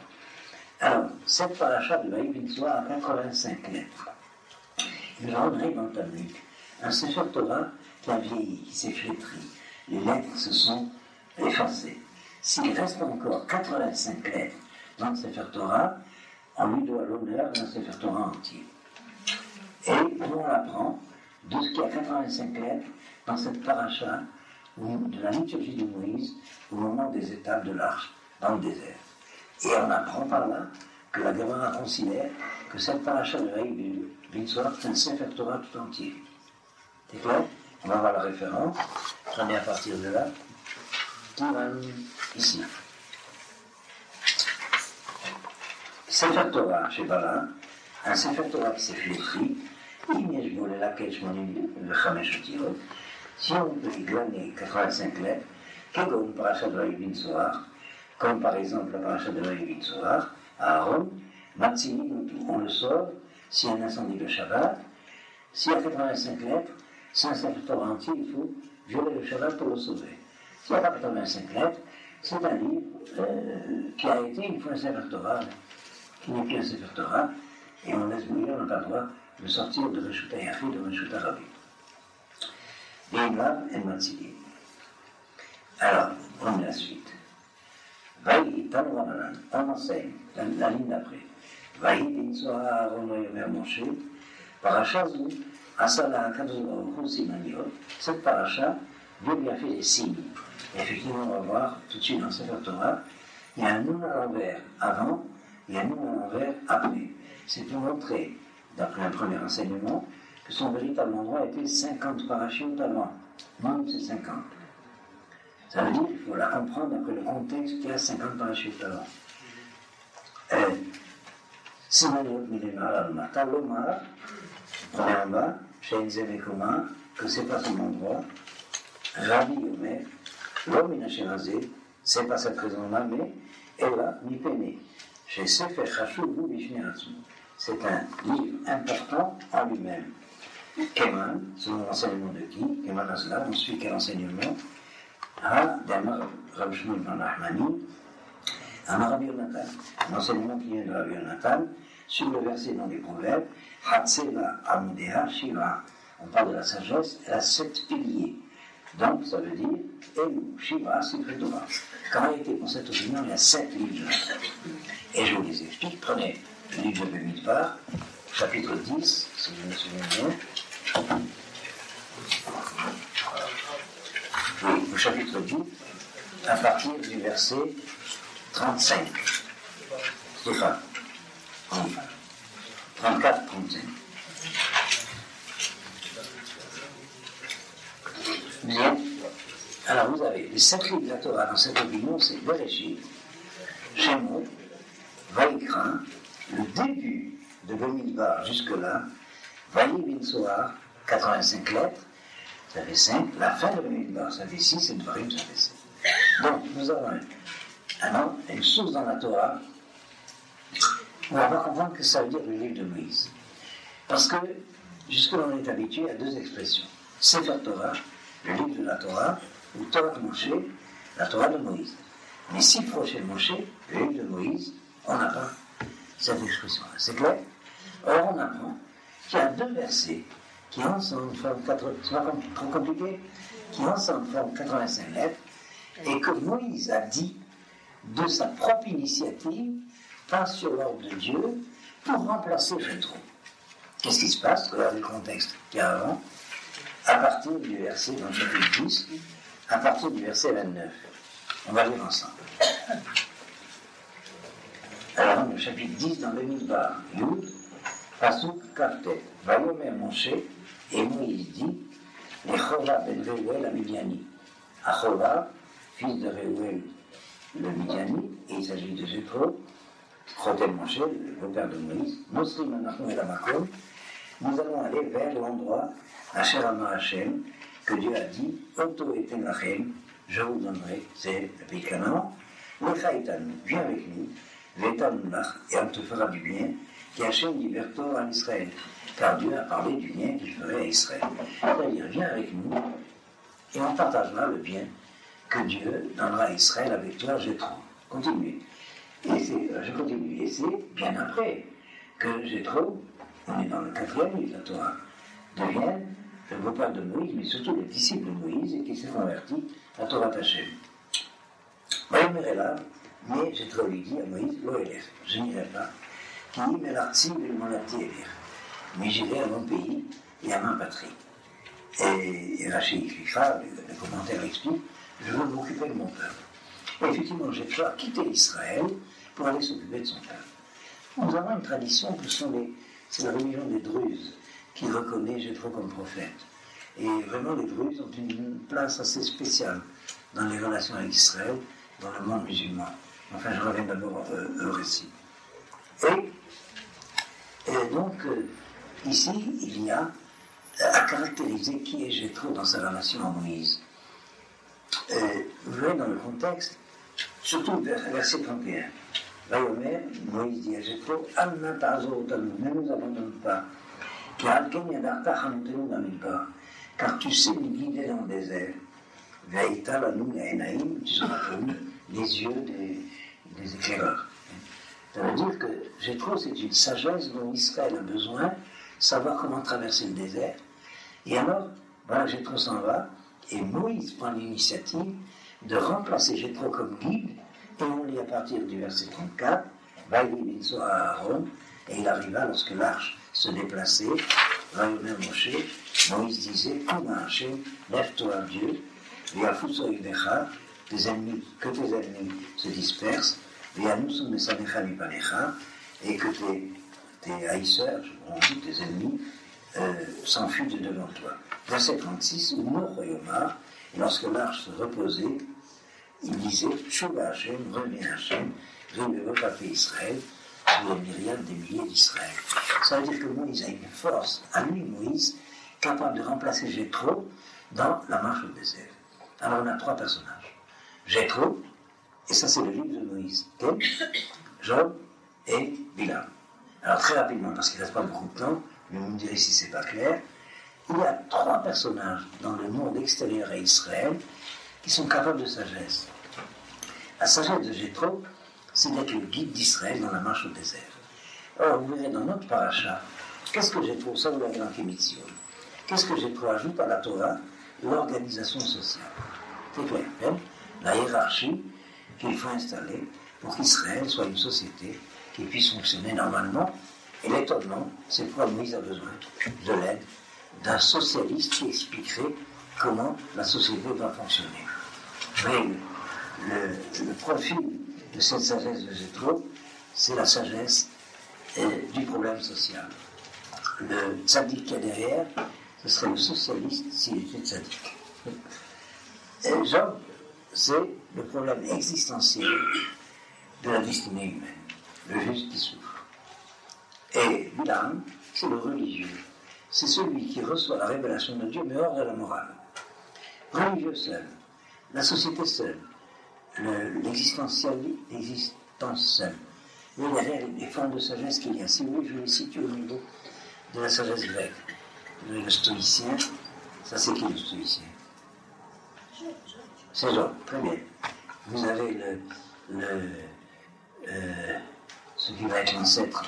Alors, cette paracha de Vaïe Bin Zohar a 85 lettres. Il rendrait dans le Talmud un Sefer Torah qui a vieilli, qui s'est flétri. Les lettres se sont effacées. S'il reste encore 85 lettres dans le Sefer Torah, on lui doit l'honneur d'un Sefer Torah entier. Et on apprend de ce qu'il y a 85 lettres dans cette paracha de la liturgie de Moïse au moment des étapes de l'arche dans le désert. Et on apprend par là que la Gemara considère que cette paracha de Vaïe Bin Zohar c'est un Sefer Torah tout entier. C'est clair? On va voir la référence. Prenez à partir de là. Ici. Sefer Torah chez Bala, un Sefer Torah qui s'est flétri, si on peut y glaner 85 lettres, comme parachat de Vaïe Bin Zohar, comme par exemple la parachat de Vaïe Bin Zohar, à Aaron, Matsini, on le sauve, s'il y a un incendie de Shabbat, s'il y a 85 lettres, c'est un Sefer Torah entier, il faut violer le Shabbat pour le sauver. S'il n'y a pas 85 lettres, c'est un livre qui a été une fois un Sefer Torah, qui n'est plus un Sefer Torah, et on laisse mourir, on n'a pas le droit de sortir de Reshut HaYachid, de Reshut HaRabim. Ve'imlav et Matzili. Alors, on met la suite. Vaïe, Tanu Rabanan, on enseigne, la ligne d'après. Vaïe, Bin Zohar, Aaron, Yomer, Moshe, Paracha Zou, Asala, Kadosh Baruch Hu, Simaniot. Cette paracha, Dieu lui a fait des signes. Et effectivement, on va voir tout de suite dans Sefer Torah, il y a un nom à l'envers avant, il y a un nom à l'envers après. C'est pour montrer, d'après un premier enseignement, que son véritable endroit était 50 parachutes avant. Non, c'est 50. Ça veut dire qu'il faut la comprendre d'après le contexte qu'il y a 50 parachutes avant. Simaniot Milemar Al-Mata Lomar, prenez en bas, Shein Zemekoma, que c'est pas son endroit. Rabbi Yomer, l'homme inachérazé, c'est pas cette raison-là, mais Ella Mipene. Chez Sefer Chashuvou Bishneratsu. C'est un livre important en lui-même. Keman, selon l'enseignement de qui? Keman Asla, on suit quel enseignement? D'Amar Rabbi Shmuel ben Nachmani, Amar Rabbi Yonatan. Un enseignement qui vient de Rabbi Yonatan, sur le verset dans les Proverbes, Hatseva Amudea Shiva. On parle de la sagesse, elle a 7 piliers. Donc, ça veut dire, Elou, Shiva, Sifre Torah. Qu'en réalité, pour cette opinion, il y a 7 livres. Et je vous les explique. Prenez le livre de Bamidbar, chapitre 10, si je me souviens bien. Oui, au chapitre 10, à partir du verset 35. Stéphane. 34, 35. Bien. Alors vous avez les 7 livres de la Torah dans cette opinion, c'est Bereshit, Shemot, Vaïkra, le début de Bamidbar jusque-là, Vaïe Bin Zohar, 85 lettres, ça fait 5, la fin de Bamidbar, ça fait 6, et Dvarim, ça fait 7. Donc nous avons une source dans la Torah où on va comprendre que ça veut dire le livre de Moïse. Parce que jusque-là on est habitué à 2 expressions. Sefer Torah, le livre de la Torah, ou Torah de Moshe, la Torah de Moïse. Mais si proche de Moshe, le livre de Moïse, on n'a pas cette expression-là. C'est clair? Or, on apprend qu'il y a 2 versets qui ensemble forment 85 lettres, et que Moïse a dit de sa propre initiative, pas sur l'ordre de Dieu, pour remplacer Jétro. Qu'est-ce qui se passe? Regardez le contexte qu'il y a avant. À partir du verset, dans le chapitre 10, à partir du verset 29. On va lire ensemble. Alors, le chapitre 10 dans le Midbar, Yud, Pasuk Kaftet. Vayomer Moshe, et Moïse dit, les Chova ben Reuel à Midiani. Achova, fils de Reuel le Midiani, et il s'agit de Jéthro, Chotel Moshe, le père de Moïse, Nosrim Anachon et Lamakom, nous allons aller vers l'endroit, Asher Amar Hashem, que Dieu a dit, Oto eten lachem, je vous donnerai, c'est le pays Canaan, Lecha etanu, viens avec nous, Vetanu lach, et on te fera du bien, qui Hashem libertor à Israël, car Dieu a parlé du bien qu'il ferait à Israël. C'est-à-dire, viens avec nous, et on partagera le bien que Dieu donnera à Israël avec toi, Jéthro. Continuez. Je continue, et c'est bien après que Jéthro, on est dans le 4e livre de la Torah, devient le beau-père de Moïse, mais surtout le disciple de Moïse, et qui s'est converti à Torah Hashem. Vayomer là, mais Jéthro lui dit à Moïse, Loélef, je n'irai pas, qui me l'arti et mon arti élire. Mais j'irai à mon pays et à ma patrie. Et Rachid expliquera, le commentaire explique, je veux m'occuper de mon peuple. Et effectivement, Jéthro a quitté Israël pour aller s'occuper de son peuple. Nous avons une tradition que c'est la religion des Druzes qui reconnaît Jéthro comme prophète. Et vraiment, les Druzes ont une place assez spéciale dans les relations avec Israël, dans le monde musulman. Enfin, je reviens d'abord au récit. Et donc, ici, il y a à caractériser qui est Jéthro dans sa relation à Moïse. Vous voyez dans le contexte, surtout verset 31. Vayomer, Moïse dit à Jéthro, Alma ta'azor otanu, ne nous abandonne pas, car tu sais nous guider dans le désert. Veïta lanu enaim, tu seras comme les yeux des éclaireurs. Ça veut dire que Jéthro, c'est une sagesse dont Israël a besoin, savoir comment traverser le désert. Et alors, voilà, Jéthro s'en va, et Moïse prend l'initiative de remplacer Jéthro comme guide, et on lit à partir du verset 34, Vaïli binso à Aaron, et il arriva lorsque l'arche se déplaçait, Vayomer Moshe, Moïse disait, Kuma Hashem, lève-toi à Dieu, Viafouso Ivecha, tes ennemis, que tes ennemis se dispersent, Vianouson Mesanecha Mipanecha, et que tes haïsseurs, on dit tes ennemis, s'enfuient de devant toi. Verset 36, Umochoyomar, lorsque l'arche se reposait, il disait, Shuba Hashem, reviens Hashem, Réveille Israël, sur les myriades des milliers d'Israël. Ça veut dire que Moïse a une force, à lui Moïse, capable de remplacer Jéthro dans la marche au désert. Alors on a 3 personnages. Jéthro, et ça c'est le livre de Moïse, Job et Bilam. Alors très rapidement, parce qu'il ne reste pas beaucoup de temps, mais vous me direz si c'est pas clair, il y a 3 personnages dans le monde extérieur à Israël qui sont capables de sagesse. La sagesse de Jéthro, c'est d'être le guide d'Israël dans la marche au désert. Or, vous verrez dans notre paracha, qu'est-ce que Jéthro, ça vous l'avez dans Kémitzion, qu'est-ce que Jéthro ajoute à la Torah? L'organisation sociale. C'est clair, hein? La hiérarchie qu'il faut installer pour qu'Israël soit une société qui puisse fonctionner normalement. Et l'étonnement, c'est pourquoi Moïse a besoin de l'aide d'un socialiste qui expliquerait comment la société doit fonctionner. Mais le profil de cette sagesse de Jéthro, c'est la sagesse du problème social. Le tzaddik qu'il y a derrière, ce serait le socialiste s'il était tzaddik. Et Job, c'est le problème existentiel de la destinée humaine, le juste qui souffre. Et Bilam, c'est le religieux. C'est celui qui reçoit la révélation de Dieu, mais hors de la morale. Religieux seul, la société seule, l'existence seule. Vous voyez les formes de sagesse qu'il y a. Si vous voulez, je les situe au niveau de la sagesse grecque. Vous avez le stoïcien, ça c'est qui le stoïcien? C'est Job, très bien. Vous avez ce qui va être l'ancêtre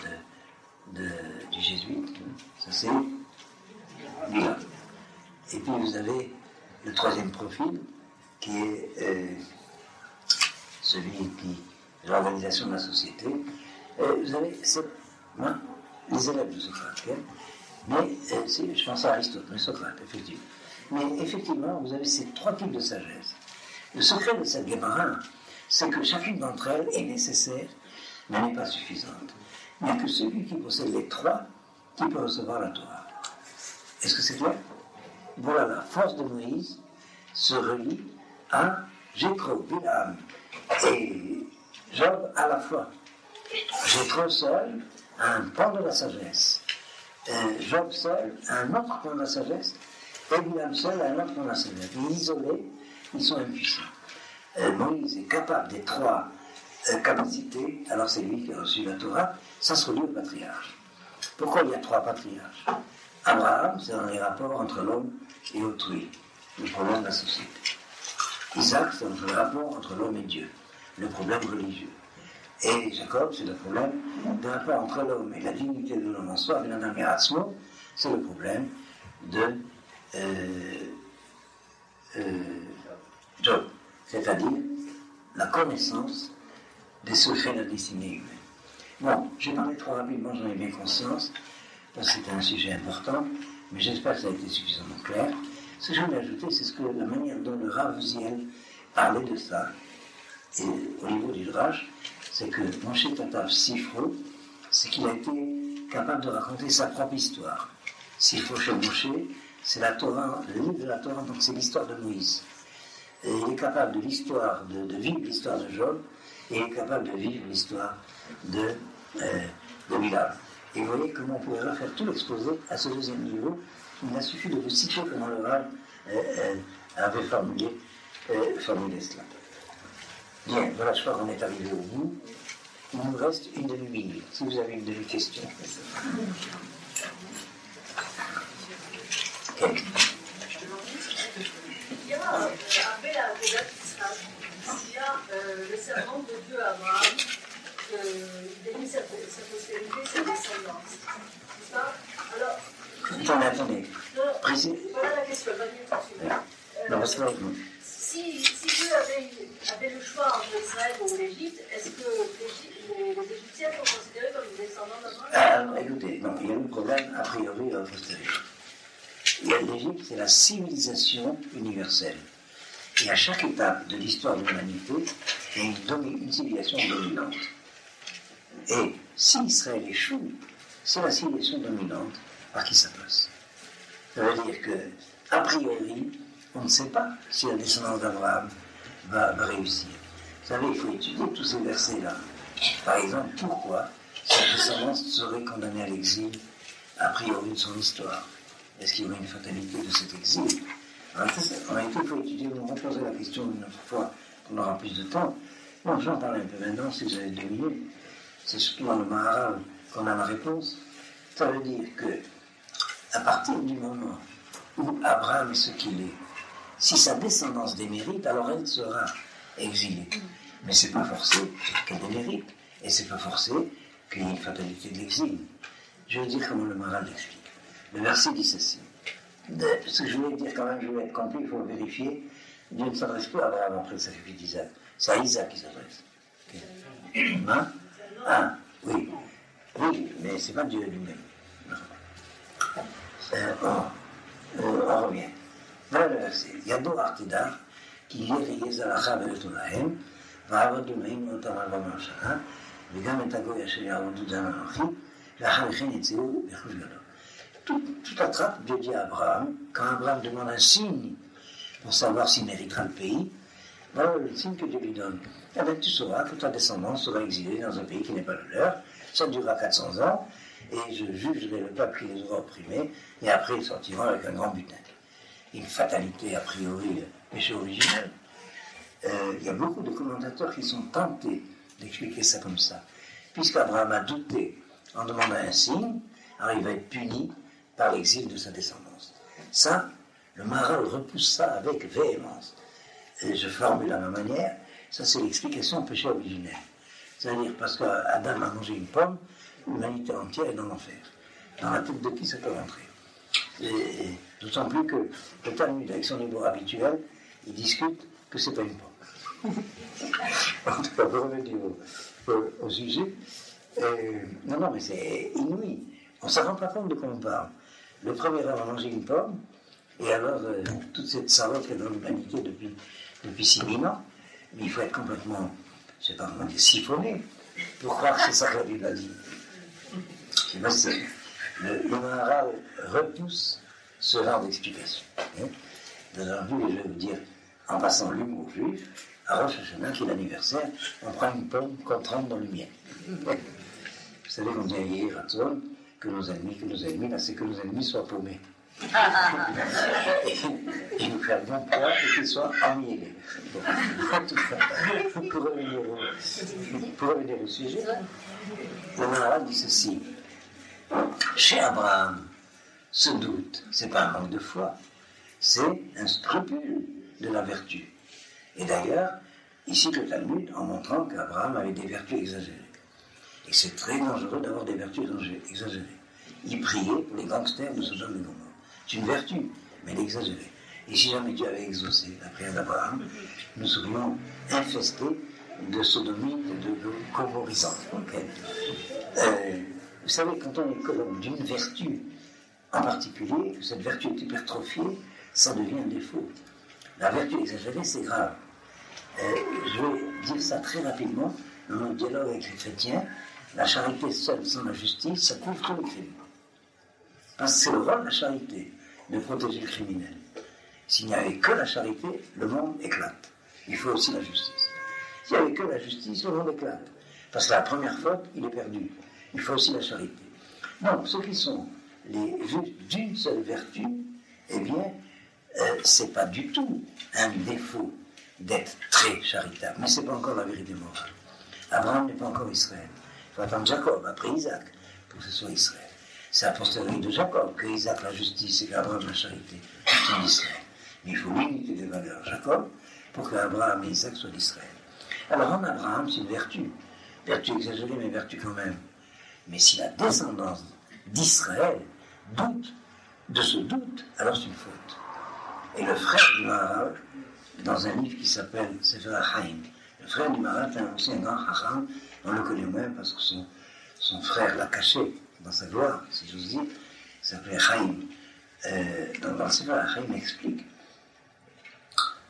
du jésuite, ça c'est Bilam. Et puis vous avez le 3e profil, qui est celui qui est l'organisation de la société. Vous avez les élèves de Socrate, mais je pense à Aristote, mais Socrate, effectivement. Mais effectivement, vous avez ces 3 types de sagesse. Le secret de cette Gemara, c'est que chacune d'entre elles est nécessaire mais n'est pas suffisante. Il n'y a que celui qui possède les trois qui peut recevoir la Torah. Est-ce que c'est clair? Voilà, la force de Moïse se relie à Jéthro, Bilam et Job à la fois. Jéthro seul a un pan de la sagesse, Job seul a un autre pan de la sagesse, et Bilam seul a un autre pan de la sagesse. Mais isolés, ils sont impuissants. Moïse est capable des trois capacités, alors c'est lui qui a reçu la Torah, ça se relie au patriarche. Pourquoi il y a trois patriarches? Abraham, c'est dans les rapports entre l'homme et autrui, le problème de la société. Isaac, c'est dans les rapports entre l'homme et Dieu, le problème religieux. Et Jacob, c'est le problème de rapport entre l'homme et la dignité de l'homme en soi, c'est le problème de Job, c'est-à-dire la connaissance des secrets de la destinée humaine. Bon, j'ai parlé trop rapidement, j'en ai bien conscience, parce que c'était un sujet important, mais j'espère que ça a été suffisamment clair. Ce que je voulais ajouter, c'est la manière dont le Rav Uziel parlait de ça, et au niveau du Drash, c'est que Moshe Tatav Sifro, c'est qu'il a été capable de raconter sa propre histoire. Sifro chez Moshe, c'est la Torah, le livre de la Torah, donc c'est l'histoire de Moïse. Et il est capable de l'histoire, de vivre l'histoire de Job, et il est capable de vivre l'histoire de Bilam. Et vous voyez comment on pourrait refaire tout l'exposé à ce deuxième niveau. Il a suffi de vous citer comment le Rav avait formulé cela. Bien, voilà, je crois qu'on est arrivé au bout. Il nous reste une demi-minute. Si vous avez une demi-question. Okay. Il y a après la Vodat d'Israël, il y a le serment de Dieu à Abraham, bénit sa postérité, sa descendance. C'est ça? Alors. Attendez. Précis. Voilà la question, elle va venir tout de suite. Non, parce que. Si Dieu avait le choix entre Israël ou l'Égypte, est-ce que les Égyptiens sont considérés comme des descendants d'Abraham? Alors, écoutez, non, il y a un problème a priori à postérieur. L'Égypte, c'est la civilisation universelle. Et à chaque étape de l'histoire de l'humanité, il y a une civilisation dominante. Et si Israël échoue, c'est la civilisation dominante par qui ça passe. Ça veut dire que, a priori, on ne sait pas si la descendance d'Abraham va réussir. Vous savez, il faut étudier tous ces versets-là. Par exemple, pourquoi cette descendance serait condamnée à l'exil a priori de son histoire? Est-ce qu'il y aurait une fatalité de cet exil? En réalité, il faut étudier, on va poser la question une autre fois qu'on aura plus de temps. Bon, j'en parle un peu maintenant, si vous avez 2 minutes. C'est surtout dans le Maharal qu'on a la réponse. Ça veut dire que, à partir du moment où Abraham est ce qu'il est, si sa descendance démérite, alors elle sera exilée. Mais ce n'est pas forcé qu'elle démérite. Et ce n'est pas forcé qu'il y ait une fatalité de l'exil. Je vais dire comment le Maharal l'explique. Le verset dit ceci. Ce que je voulais dire quand même, je voulais être complet, il faut le vérifier. Dieu ne s'adresse plus à Abraham après le sacrifice d'Isaac. C'est à Isaac qu'il s'adresse. Okay. Hein? Ah, oui. Oui, mais ce n'est pas Dieu lui-même. On revient. Voilà le verset. Yado Artidar, qui yet Yezalacha ve'etolahem, va'avodu me'im otam al-vama shana, v'gam et agoy asher ya'avodu zan anochi, v'achar chen yetzeu b'chush gadol. Tout attrape, Dieu dit à Abraham, quand Abraham demande un signe pour savoir s'il méritera le pays, voilà le signe que Dieu lui donne. Eh bien, tu sauras que ta descendance sera exilée dans un pays qui n'est pas le leur, ça durera 400 ans, et je jugerai le peuple qui les aura opprimés, et après ils sortiront avec un grand butin. Une fatalité a priori, péché originel. Il y a beaucoup de commentateurs qui sont tentés d'expliquer ça comme ça. Puisqu'Abraham a douté en demandant un signe, alors il va être puni par l'exil de sa descendance. Ça, le Maharal repousse ça avec véhémence. Et je formule à ma manière, ça c'est l'explication au péché originel. C'est-à-dire parce qu'Adam a mangé une pomme, l'humanité entière est dans l'enfer. Dans la tête de qui ça peut rentrer? Et d'autant plus que le Talmud, avec son niveau habituel, il discute que c'est pas une pomme. En tout cas, pour revenir au sujet, non, mais c'est inouï. On ne s'en rend pas compte de quoi on parle. Le premier homme a mangé une pomme, et alors toute cette salope est dans l'humanité depuis 6 000 ans, mais il faut être complètement, je ne sais pas comment dire, siphonné pour croire que c'est ça que la Bible a dit. Le Maharal repousse ce genre d'explication. Dans un but, je vais vous dire, en passant l'humour juif, à Rosh Hashanah, qui est l'anniversaire, on prend une pomme qu'on trempe dans le miel. Vous savez qu'on dit hier à Tzon, que nos ennemis, là, c'est que nos ennemis soient paumés. Et nous faire bon poids et qu'ils soient emmêlés. Bon. En tout cas, pour revenir au sujet, le Maharal dit ceci. Chez Abraham, ce doute, c'est pas un manque de foi, c'est un scrupule de la vertu. Et d'ailleurs, il cite le Talmud en montrant qu'Abraham avait des vertus exagérées. Et c'est très dangereux d'avoir des vertus exagérées. Il priait pour les gangsters de Sodome et Gomorrhe. C'est une vertu, mais elle est exagérée. Et si jamais Dieu avait exaucé la prière d'Abraham, nous serions infestés de sodomites et de gomorrisants. Okay. Vous savez, quand on est colonne d'une vertu en particulier, que cette vertu est hypertrophiée, ça devient un défaut. La vertu exagérée, c'est grave. Je vais dire ça très rapidement. Dans notre dialogue avec les chrétiens, la charité seule sans la justice, ça couvre tous les crimes. Parce que c'est le rôle de la charité, de protéger le criminel. S'il n'y avait que la charité, le monde éclate. Il faut aussi la justice. S'il n'y avait que la justice, le monde éclate. Parce que la première faute, il est perdu. Il faut aussi la charité. Donc, ceux qui sont les justes d'une seule vertu, eh bien, c'est pas du tout un défaut d'être très charitable. Mais c'est pas encore la vérité morale. Abraham n'est pas encore Israël. Il faut attendre Jacob, après Isaac, pour que ce soit Israël. C'est a posteriori de Jacob que Isaac la justice et qu'Abraham la charité sont d'Israël. Mais il faut l'unité des valeurs Jacob pour qu'Abraham et Isaac soient d'Israël. Alors en Abraham, c'est une vertu. Vertu exagérée, mais vertu quand même. Mais si la descendance d'Israël doute de ce doute, alors c'est une faute. Et le frère du Maharal, dans un livre qui s'appelle Sefer HaChaim, le frère du Maharal est aussi un grand Chacham, on le connaît même parce que son frère l'a caché dans sa gloire, si j'ose dire, il s'appelait Chaim. Dans le Sefer HaChaim explique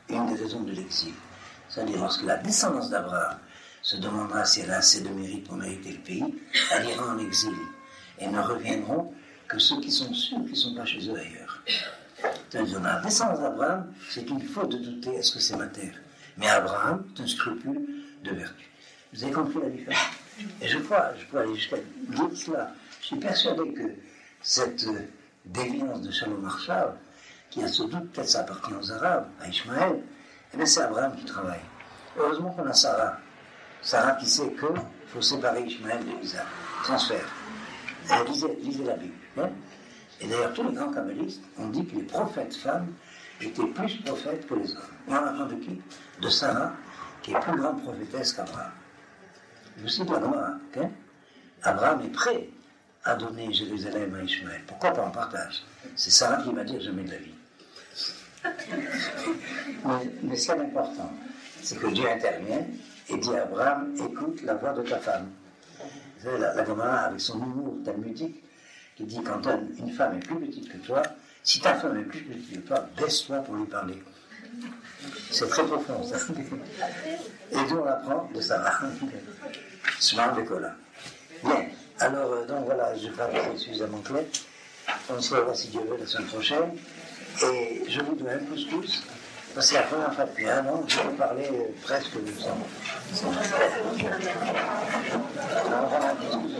une des raisons de l'exil. C'est-à-dire, lorsque la descendance d'Abraham se demandera si elle a assez de mérite pour mériter le pays, elle ira en exil. Et ne reviendront que ceux qui sont sûrs qu'ils ne sont pas chez eux ailleurs. C'est-à-dire, la descendance d'Abraham, c'est une faute de douter, est-ce que c'est ma terre? Mais Abraham, c'est un scrupule de vertu. Vous avez compris la différence? Et je peux aller jusqu'à dire cela. Je suis persuadé que cette déviance de Shalom Marshall, qui a ce doute, peut-être ça appartient aux Arabes, à Ishmaël, eh bien c'est Abraham qui travaille. Heureusement qu'on a Sarah. Sarah qui sait qu'il faut séparer Ishmaël de Isaac. Transfert. Lisez la Bible. Hein? Et d'ailleurs, tous les grands kabbalistes ont dit que les prophètes femmes étaient plus prophètes que les hommes. Et on apprend de qui? De Sarah, qui est plus grande prophétesse qu'Abraham. Je vous cite la Gemara. Okay? Abraham est prêt à donner Jérusalem à Ishmaël. Pourquoi pas en partage? C'est Sarah qui va dire jamais de la vie. Mais ce qui est important, c'est que Dieu intervient et dit à Abraham, écoute la voix de ta femme. Vous savez, la Gemara, avec son humour talmudique, qui dit quand une femme est plus petite que toi, si ta femme est plus petite que toi, baisse-toi pour lui parler. C'est très profond, ça. Et d'où on apprend de Sarah. Smart de Cola. Bien, alors, donc voilà, je crois que c'est suffisamment clair. On se revoit si Dieu veut la semaine prochaine. Et je vous dois un couscous, parce que c'est la première fois depuis un an, je vais parler presque de ça. Alors, voilà un couscous.